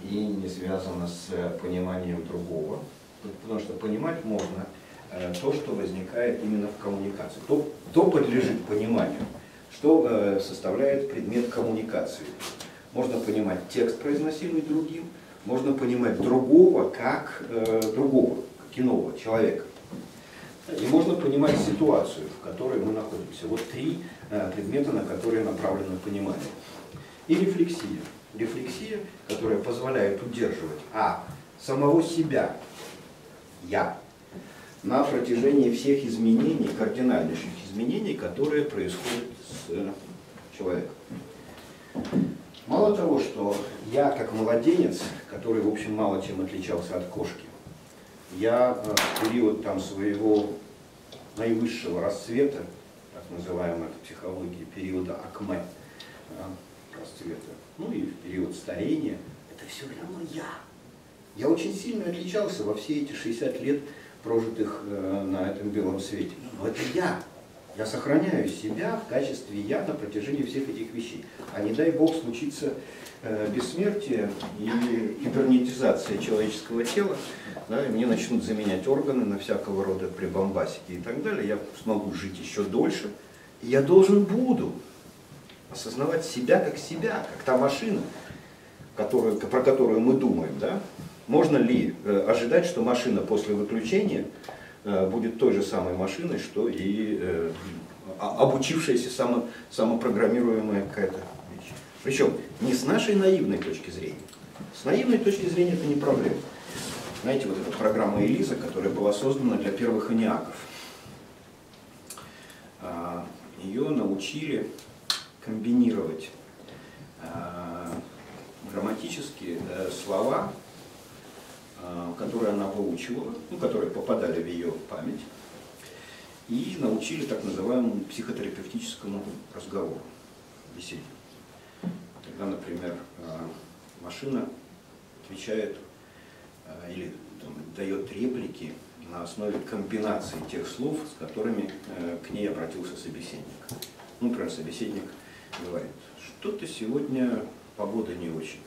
и не связано с пониманием другого. Потому что понимать можно то, что возникает именно в коммуникации. То подлежит пониманию, что составляет предмет коммуникации. Можно понимать текст, произносимый другим, можно понимать другого как иного человека. И можно понимать ситуацию, в которой мы находимся. Вот три предмета, на которые направлено понимание. И рефлексия. Рефлексия, которая позволяет удерживать самого себя, я, на протяжении всех изменений, кардинальнейших изменений, которые происходят с человеком. Мало того, что я как младенец, который, в общем, мало чем отличался от кошки, я в период своего наивысшего расцвета, так называемого в психологии периода Акме, расцвета, ну и в период старения, это все равно я. Я очень сильно отличался во все эти 60 лет, прожитых на этом белом свете. Но это я. Я сохраняю себя в качестве я на протяжении всех этих вещей. А не дай Бог случится бессмертие и гибернетизация человеческого тела, да, и мне начнут заменять органы на всякого рода прибамбасики и так далее, я смогу жить еще дольше, и я буду осознавать себя, как та машина, про которую мы думаем. Да? Можно ли ожидать, что машина после выключения будет той же самой машиной, что и обучившаяся самопрограммируемая какая-то вещь? Причем не с нашей наивной точки зрения. С наивной точки зрения это не проблема. Знаете, вот эта программа Элиза, которая была создана для первых эниаков, ее научили комбинировать грамматические слова, которые она выучивала, которые попадали в ее память, и научили так называемому психотерапевтическому разговору, беседе. Когда, например, машина отвечает или дает реплики на основе комбинации тех слов, с которыми к ней обратился собеседник. Ну, например, собеседник говорит: что-то сегодня погода не очень.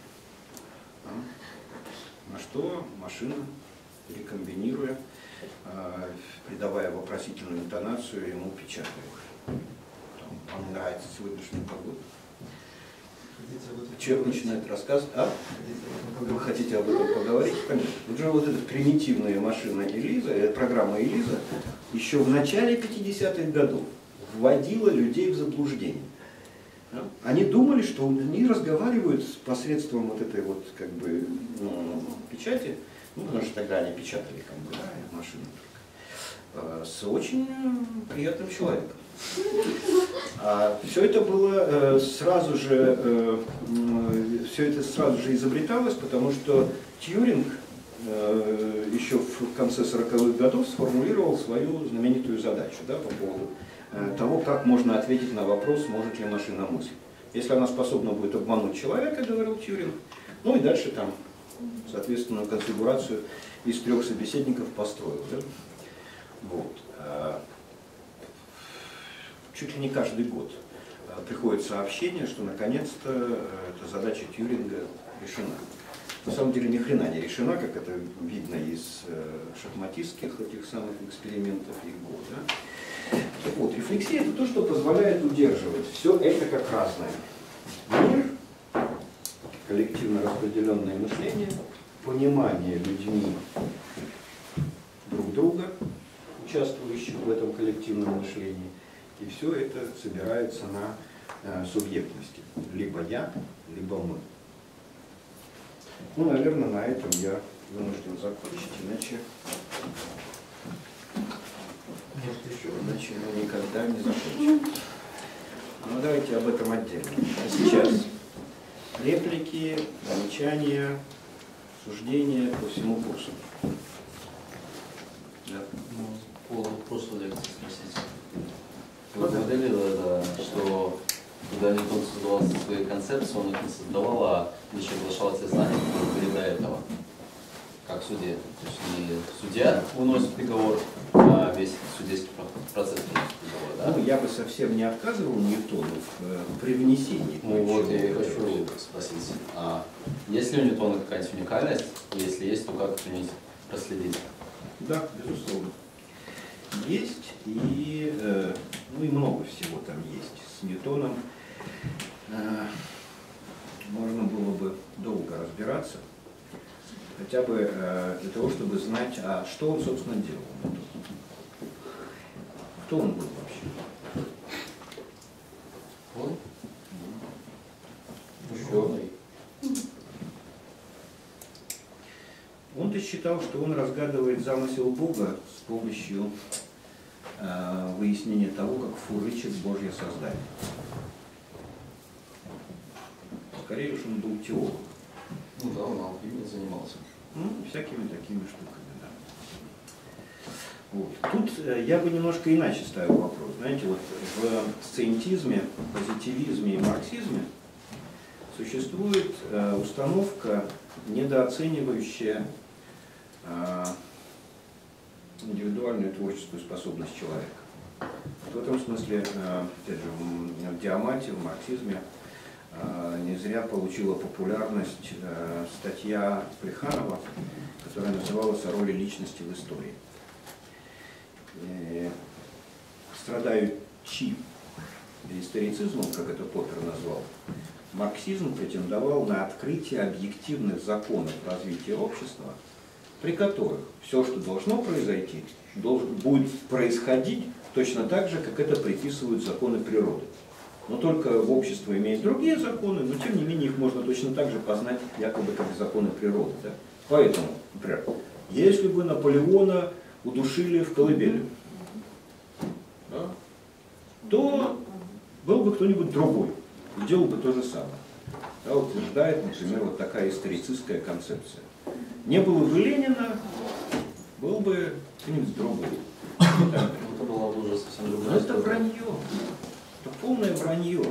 На что машина, рекомбинируя, придавая вопросительную интонацию, ему печатает: вам нравится сегодняшняя погода? человек начинает рассказывать, вы хотите об этом поговорить? Конечно. Уже вот эта примитивная машина Элиза, программа Элиза, еще в начале 50-х годов вводила людей в заблуждение. Они думали, что они разговаривают посредством вот этой вот как бы печати, потому что тогда они печатали как бы, машины только, с очень приятным человеком. Все это было сразу же, изобреталось, потому что Тьюринг еще в конце 40-х годов сформулировал свою знаменитую задачу, да, по поводу того, как можно ответить на вопрос, может ли машина мыслить. Если она способна будет обмануть человека, говорил Тьюринг, ну и дальше там, соответственно, конфигурацию из 3 собеседников построил. Да? Вот. Чуть ли не каждый год приходит сообщение, что наконец-то эта задача Тьюринга решена. На самом деле ни хрена не решена, как это видно из шахматистских этих самых экспериментов ИГО. Да? Вот, рефлексия — это то, что позволяет удерживать все это как разное. Мир, коллективно распределенное мышление, понимание людьми друг друга, участвующих в этом коллективном мышлении, и все это собирается на субъектности. Либо я, либо мы. Ну, наверное, на этом я вынужден закончить, иначе мы никогда не закончим. Ну, давайте об этом отдельно. А сейчас реплики, замечания, суждения по всему курсу. Да. По прошлой лекции спросить. Вы говорили, что когда Ньютон создавал свои концепции, он их не создавал, а лишь оглашал те знания, которые были до этого, как в суде. То есть не судья выносит приговор, а весь судейский процесс выносит приговор. Да? Ну, я бы совсем не отказывал Ньютону в привнесении. Ну вот я и хочу спросить, есть ли у Ньютона какая-нибудь уникальность? Если есть, то как это проследить? Да, безусловно. Есть, и, ну и много всего там есть. С Ньютоном можно было бы долго разбираться, хотя бы для того, чтобы знать, а что он, собственно, делал. Кто он был вообще? Он? Ученый. Он-то считал, что он разгадывает замысел Бога с помощью выяснения того, как фурычит Божье создание. Скорее уж он был теолог. Ну да, он алхимией занимался. Ну, всякими такими штуками, да. Вот. Тут я бы немножко иначе ставил вопрос. Знаете, вот в сциентизме, позитивизме и марксизме существует установка, недооценивающая индивидуальную творческую способность человека. В этом смысле, опять же, в диамате, в марксизме не зря получила популярность статья Плеханова, которая называлась «О роли личности в истории». Страдающий историцизмом, как это Поппер назвал, марксизм претендовал на открытие объективных законов развития общества, при которых все, что должно произойти, будет происходить точно так же, как это приписывают законы природы. Но только общество имеет другие законы, но тем не менее их можно точно так же познать якобы как законы природы. Да? Поэтому, например, если бы Наполеона удушили в колыбели, да, то был бы кто-нибудь другой и делал бы то же самое. Да, утверждает, например, вот такая историцистская концепция. Не было бы Ленина, был бы кто-нибудь другой. Это было бы уже совсем другое. Это вранье. Это полное вранье.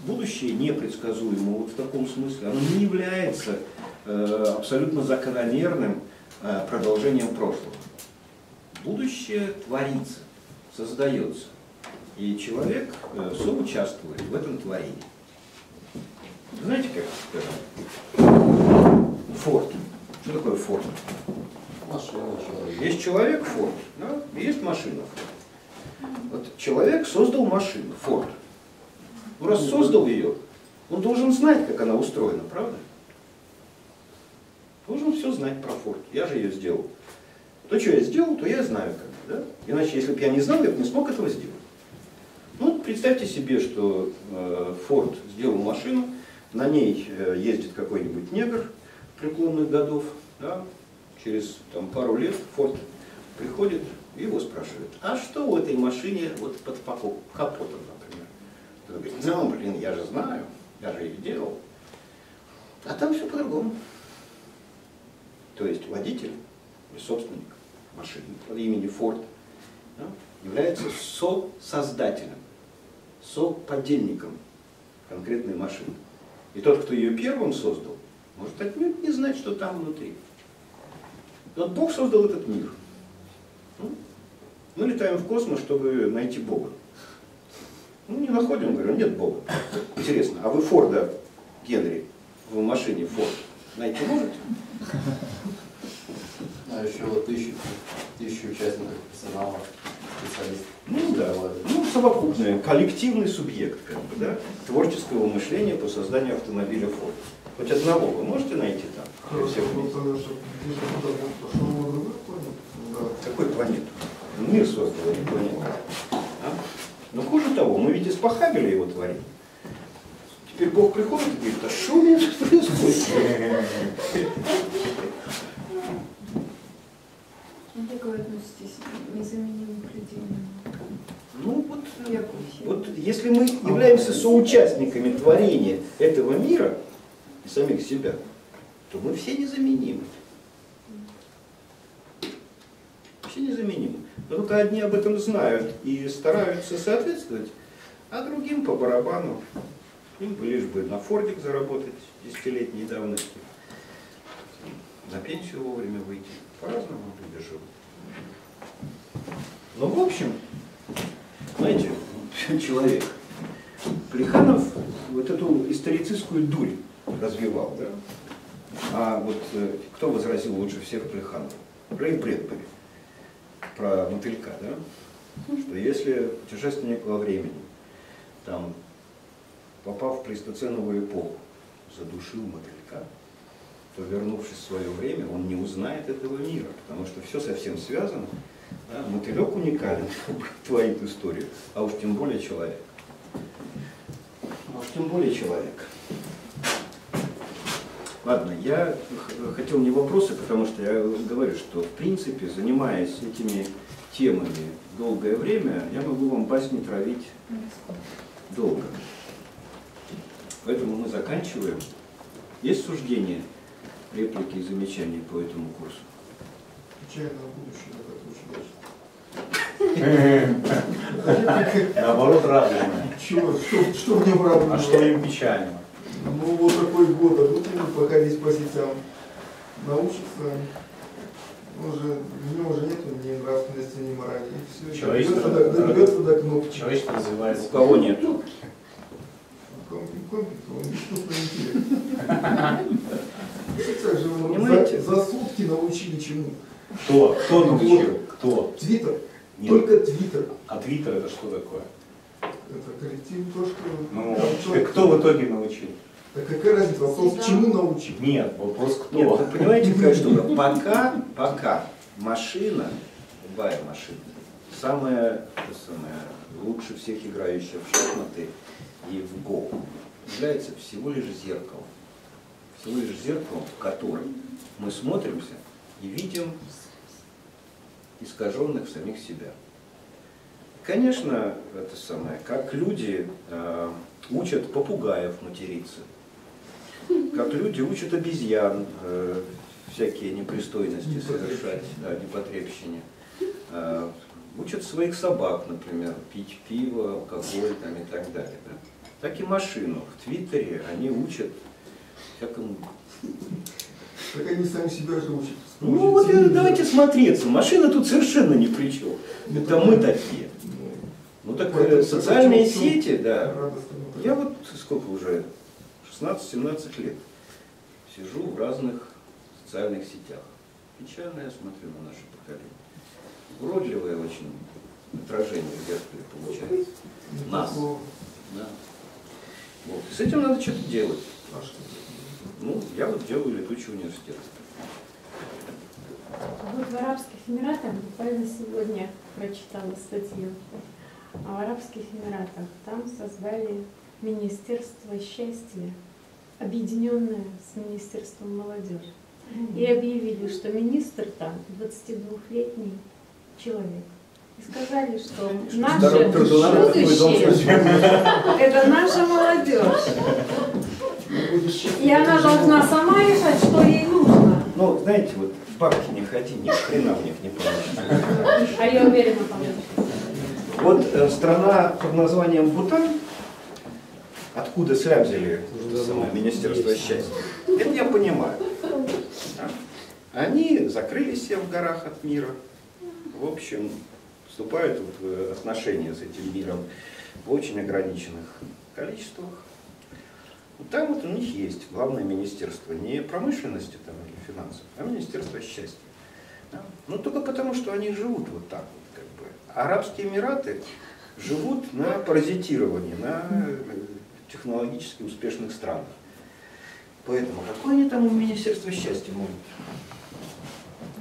Будущее непредсказуемо вот в таком смысле. Оно не является абсолютно закономерным продолжением прошлого. Будущее творится, создается. И человек соучаствует в этом творении. Знаете, как скажем, Форд. Что такое Форд? Машина, человек. Есть человек Форд, да? Есть машина Форд. Вот человек создал машину Форд. Ну, раз создал ее, Он должен знать, как она устроена, правда? Должен все знать про Ford. Я же ее сделал. То, что я сделал, то я знаю как. Да? Иначе, если бы я не знал, я бы не смог этого сделать. Ну, представьте себе, что Ford сделал машину, на ней ездит какой-нибудь негр преклонных годов, да? Через пару лет Ford приходит и его спрашивает, а что в этой машине вот под капотом, например? Он говорит, ну, блин, я же знаю, я же ее делал. А там все по-другому. То есть водитель и собственник машины под именем Ford, да, является сосоздателем, соподельником конкретной машины. И тот, кто ее первым создал, может отнюдь не знать, что там внутри. И вот Бог создал этот мир. Мы летаем в космос, чтобы найти Бога. Ну, не находим, говорю, нет Бога. Интересно, а вы Форда, Генри, в машине Форд найти можете? А еще вот тысячу участников персонала, специалистов. Ну да, совокупный, коллективный субъект, да, творческого мышления по созданию автомобиля Ford. Хоть одного вы можете найти там? Какой планету? Мир создал, а не планету. А? Но хуже того, мы ведь из Пахабеля его творим. Теперь Бог приходит и говорит, а что у меня тут происходит? Как вы относитесь к незаменимым людей? Ну вот если мы являемся соучастниками творения этого мира и самих себя, то мы все незаменимы. Все незаменимы. Но только одни об этом знают и стараются соответствовать, а другим по барабану. Им бы лишь бы на фордик заработать 10-летней давности, на пенсию вовремя выйти. По-разному люди живут. Но в общем, знаете, человек, Плеханов вот эту историцистскую дурь развивал, да? А вот кто возразил лучше всех Плеханову? Рэй Брэдбери про мотылька, да? Что если путешественник во времени, там, попав в плейстоценовую эпоху, задушил мотылька, то, вернувшись в свое время, он не узнает этого мира, потому что все совсем связано. Да? Мотылек уникален, творит историю, а уж тем более человек. А уж тем более человек. Ладно, я хотел не вопросы, потому что я говорю, что в принципе, занимаясь этими темами долгое время, я могу вам басни травить долго. Поэтому мы заканчиваем. Есть суждения, реплики и замечания по этому курсу? Печально будущее, Наоборот, радужно. Что в нем радужно? А что им печально? Ну вот такой год, а тут ему походить по сетям, научиться, уже, у него уже нет ни нравственности, ни морали. И все, добьется до кнопки. Человечество развивается. У кого нет? Он искусственный интеллект. За сутки научили чему? Кто? Кто научил? Кто? Твиттер. Нет. Только Твиттер. А Твиттер это что такое? Это коллектив, то, что... Ну, кто в итоге научил? Так какая разница? Вопрос, чему научил? Нет, вопрос кто? Нет, вы понимаете, какая штука? Пока машина, любая машина, самая лучше всех играющая в шахматы и в Го, является всего лишь зеркалом. Всего лишь зеркалом, в котором мы смотримся и видим искаженных самих себя. Конечно, как люди учат попугаев материться, как люди учат обезьян всякие непристойности совершать, да, непотребщине, учат своих собак, например, пить пиво, алкоголь там, и так далее. Да? Так и машину. В Твиттере они учат всякому. Так они сами себя же учат. Ну вот давайте смотреться. Машина тут совершенно ни при чем. Это мы такие. Ну так социальные сети, да. Я вот сколько уже, 16-17 лет сижу в разных социальных сетях. Печально я смотрю на наше поколение. Уродливое очень отражение в зеркале получается. Нас. Да. Вот. С этим надо что-то делать. Ну, я вот делаю летучий университет. Вот в Арабских Эмиратах, буквально сегодня прочитала статью, а в Арабских Эмиратах там создали Министерство счастья, объединенное с Министерством молодежи. И объявили, что министр там 22-летний человек. И сказали, что наше будущее – это наша молодежь. И она должна сама решать, что ей нужно. Ну, знаете, вот бабки не ходи, ни хрена в них не получится. А я уверена, получится. Вот страна под названием Бутан, откуда слябзили самое Министерство счастья, это я понимаю. Они закрылись все в горах от мира, в общем, вступают в отношения с этим миром в очень ограниченных количествах. Там вот у них есть главное министерство не промышленности там, или финансов, а министерство счастья. Да? Но только потому, что они живут вот так вот, как бы. Арабские Эмираты живут на паразитировании, на технологически успешных странах. Поэтому какое они там у Министерства счастья могут?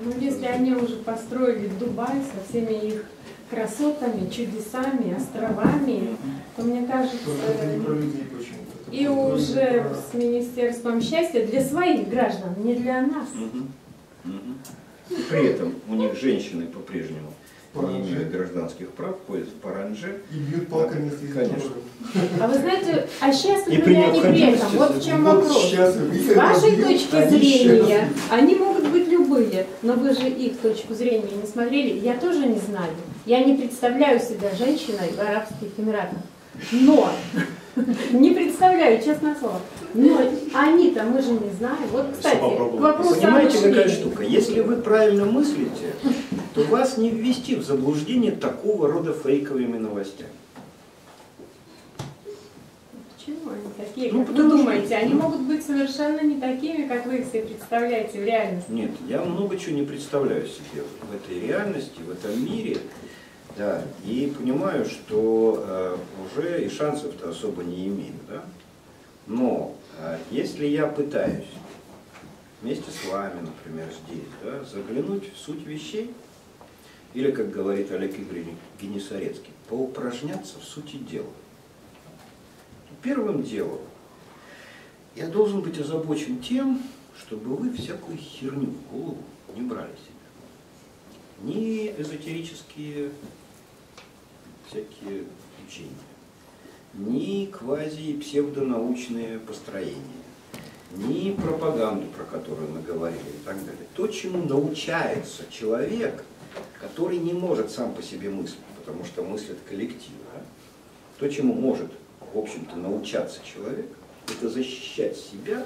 Ну, если они уже построили Дубай со всеми их красотами, чудесами, островами, то, мне кажется, и уже с Министерством счастья для своих граждан, не для нас. При этом у них женщины по-прежнему не имеют гражданских прав, ходят в паранже. И бьют палками, конечно. А вы знаете, а счастливы ли они при этом? Вот в чем вопрос. С вашей точки зрения, они могут быть любые, но вы же их точку зрения не смотрели, я тоже не знаю. Я не представляю себя женщиной в Арабских Эмиратах. Но, не представляю, честное слово. Но они-то, мы же не знаем. Вот, кстати, к вопросу. Понимаете, какая штука? Если вы правильно мыслите, то вас не ввести в заблуждение такого рода фейковыми новостями. Почему они такие, как вы думаете? Они могут быть совершенно не такими, как вы их себе представляете в реальности. Нет, я много чего не представляю себе в этой реальности, в этом мире. Да, и понимаю, что уже и шансов-то особо не имею. Да? Но если я пытаюсь вместе с вами, например, здесь, да, заглянуть в суть вещей, или, как говорит Олег Игоревич Генесарецкий, поупражняться в сути дела. Первым делом я должен быть озабочен тем, чтобы вы всякую херню в голову не брали себе. Ни эзотерические всякие учения, ни квази-псевдонаучные построения, ни пропаганду, про которую мы говорили и так далее. То, чему научается человек, который не может сам по себе мыслить, потому что мыслит коллектив. Да? То, чему может, в общем-то, научаться человек, это защищать себя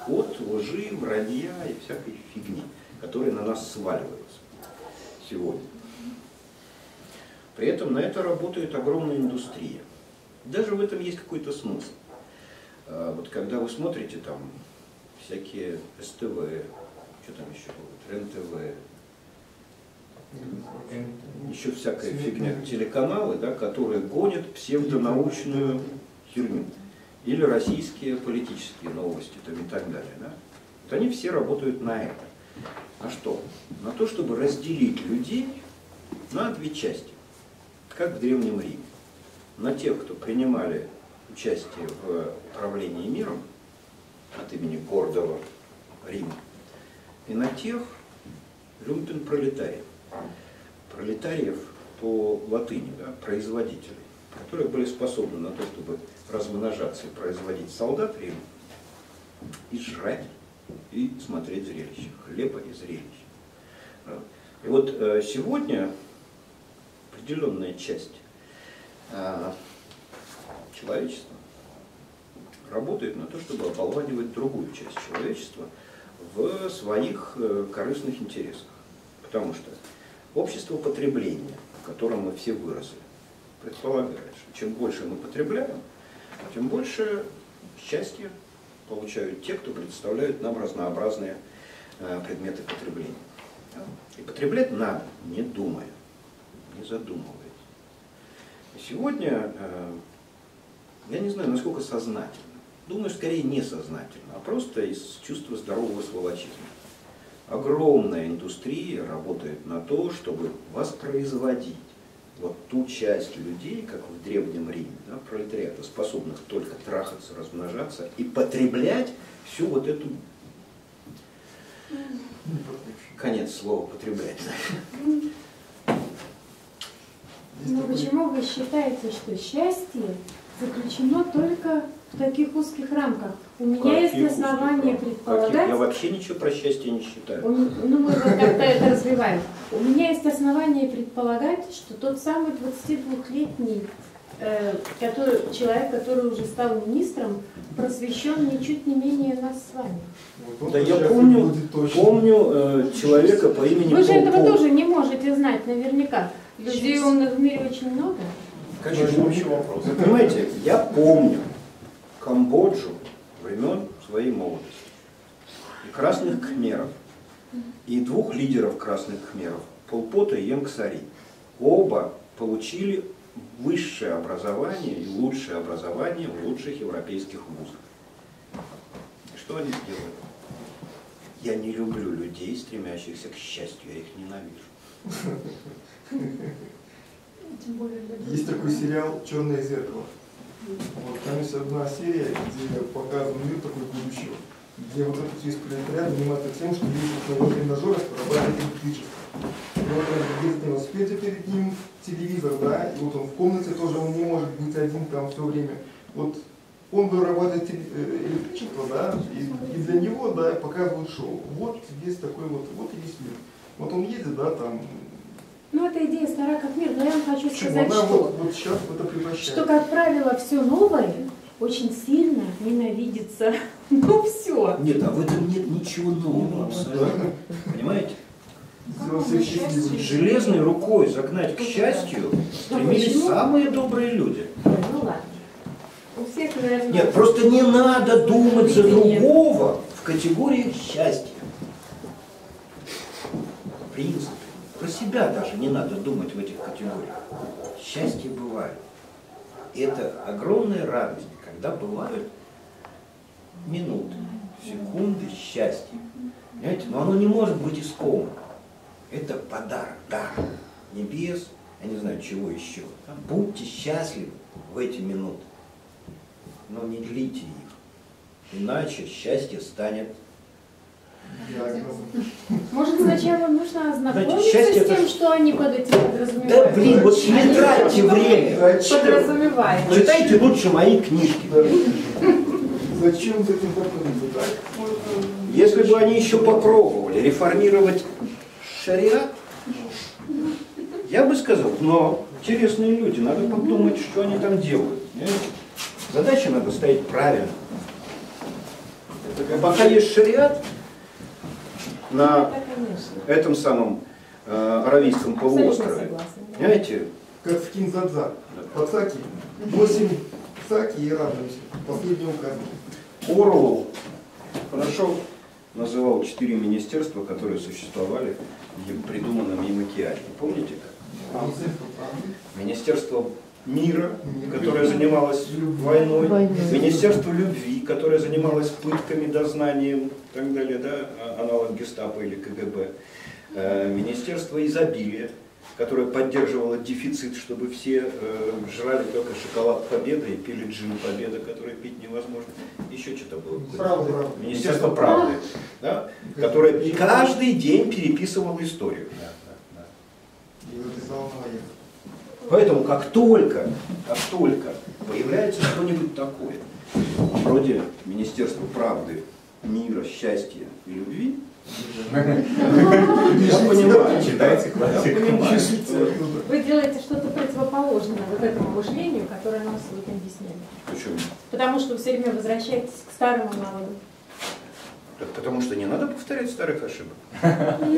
от лжи, вранья и всякой фигни, которые на нас сваливаются сегодня. При этом на это работает огромная индустрия. Даже в этом есть какой-то смысл. Вот когда вы смотрите там всякие СТВ, что там еще будет, РЕН-ТВ, еще всякая фигня, телеканалы, да, которые гонят псевдонаучную херню. Или российские политические новости там, и так далее. Да? Вот они все работают на это. На что? На то, чтобы разделить людей на две части. Как в Древнем Риме. На тех, кто принимали участие в правлении миром от имени гордого Рима, и на тех люмпен-пролетариев. Пролетариев по латыни, да, производителей, которые были способны на то, чтобы размножаться и производить солдат Рима, и жрать, и смотреть зрелище, хлеба и зрелищ. И вот сегодня определенная часть человечества работает на то, чтобы оболванивать другую часть человечества в своих корыстных интересах. Потому что общество потребления, в котором мы все выросли, предполагает, что чем больше мы потребляем, тем больше счастья получают те, кто представляют нам разнообразные предметы потребления. И потреблять надо, не думая, не задумываясь. И сегодня я не знаю, насколько сознательно. Думаю, скорее несознательно, а просто из чувства здорового сволочизма. Огромная индустрия работает на то, чтобы воспроизводить вот ту часть людей, как в Древнем Риме, да, пролетариата, способных только трахаться, размножаться и потреблять всю вот эту... Конец слова «потреблять». Но почему вы считаете, что счастье заключено только в таких узких рамках? У меня есть основания предполагать... Я вообще ничего про счастье не считаю. Ну, мы вот как-то это развиваем. У меня есть основания предполагать, что тот самый 22-летний человек, который уже стал министром, просвещен ничуть не менее нас с вами. Да я помню человека по имени Вы же этого тоже не можете знать наверняка. Людей умных в мире очень много. Конечно, вопрос. Вы понимаете, я помню Камбоджу времен своей молодости. И красных кхмеров. И двух лидеров красных кхмеров, Пол Пота и Иен Ксари. Оба получили высшее образование и лучшее образование в лучших европейских вузах. И что они сделали? Я не люблю людей, стремящихся к счастью, я их ненавижу. Есть такой сериал «Черное зеркало». Вот, там есть одна серия, где показан мир такой будущего, где вот этот весь пролетариат занимается тем, что ездит на тренажерах, прорабатывает электричество. И вот он ездит на велосипеде, перед ним телевизор, да, и вот он в комнате тоже, он не может быть один там все время. Вот он вырабатывает электричество, да, и для него, да, показывают шоу. Вот есть такой вот и есть мир. Вот он едет, да, там. Ну, эта идея стара как мир, но я вам хочу сказать, она что, вот сейчас это превращается. что, как правило, все новое очень сильно ненавидится. Ну, все. Нет, а в этом нет ничего нового абсолютно. Понимаете? Железной рукой загнать к счастью стремились самые добрые люди. Ну ладно. У всех, наверное... Нет, просто не надо думать за другого в категории счастья. В принципе. Про себя даже не надо думать в этих категориях. Счастье бывает. И это огромная радость, когда бывают минуты, секунды счастья. Понимаете? Но оно не может быть искомым. Это подарок, дар небес, я не знаю, чего еще. Будьте счастливы в эти минуты, но не длите их. Иначе счастье станет... Может, сначала нужно ознакомиться счастье с тем, это... что они под этим подразумевают? Да блин, вот не тратьте время. Подразумевает. Читайте лучше мои книжки. Зачем за этим подходить, так? Если бы они еще попробовали реформировать шариат, я бы сказал, но интересные люди, надо подумать, что они там делают. Задачи надо ставить правильно. Пока есть шариат, на этом самом Аравийском полуострове, понимаете? Как в Кинзадза, Пацаки, 8 цаки и радуемся. Последний указ. Орлов хорошо называл 4 министерства, которые существовали в придуманном им океане. Помните как? Министерство мира, которое занималось войной, Министерство любви, которое занималось пытками, дознанием и так далее, да, аналог гестапо или КГБ, Министерство изобилия, которое поддерживало дефицит, чтобы все жрали только шоколад Победы и пили джин Победа, который пить невозможно. Еще что-то было. Правда. Министерство правды, да, которое каждый день переписывало историю. И записал на военных. Поэтому как только появляется что-нибудь такое, вроде Министерства правды, мира, счастья и любви, я понимаю, читайте классику. Вы делаете что-то противоположное вот этому мышлению, которое нам сегодня объясняли. Почему? Потому что вы все время возвращаетесь к старому народу. Потому что не надо повторять старых ошибок.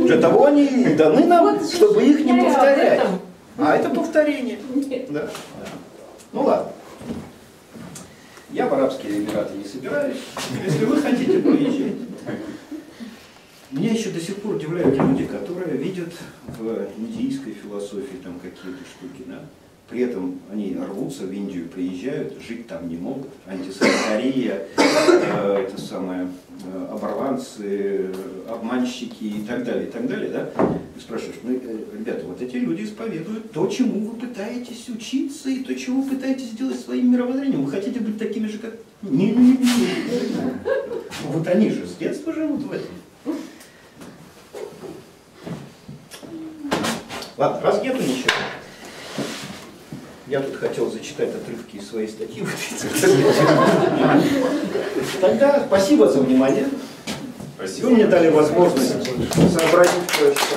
Для того они и даны нам, чтобы их не повторять. А это повторение. Да. Ну ладно. Я в Арабские Эмираты не собираюсь. Если вы хотите, поезжайте. Меня еще до сих пор удивляют люди, которые видят в индийской философии там какие-то штуки, да? При этом они рвутся в Индию, приезжают, жить там не могут. Антисанитария, это самое, оборванцы, обманщики и так далее, да? И спрашиваешь, ну, ребята, вот эти люди исповедуют то, чему вы пытаетесь учиться, и то, чего вы пытаетесь сделать своим мировоззрением. Вы хотите быть такими же, как... Не. Вот они же с детства живут в этом. Ладно, раз нету ничего. Я тут хотел зачитать отрывки из своей статьи. Тогда спасибо за внимание. Спасибо. Вы мне дали возможность сообразить кое-что.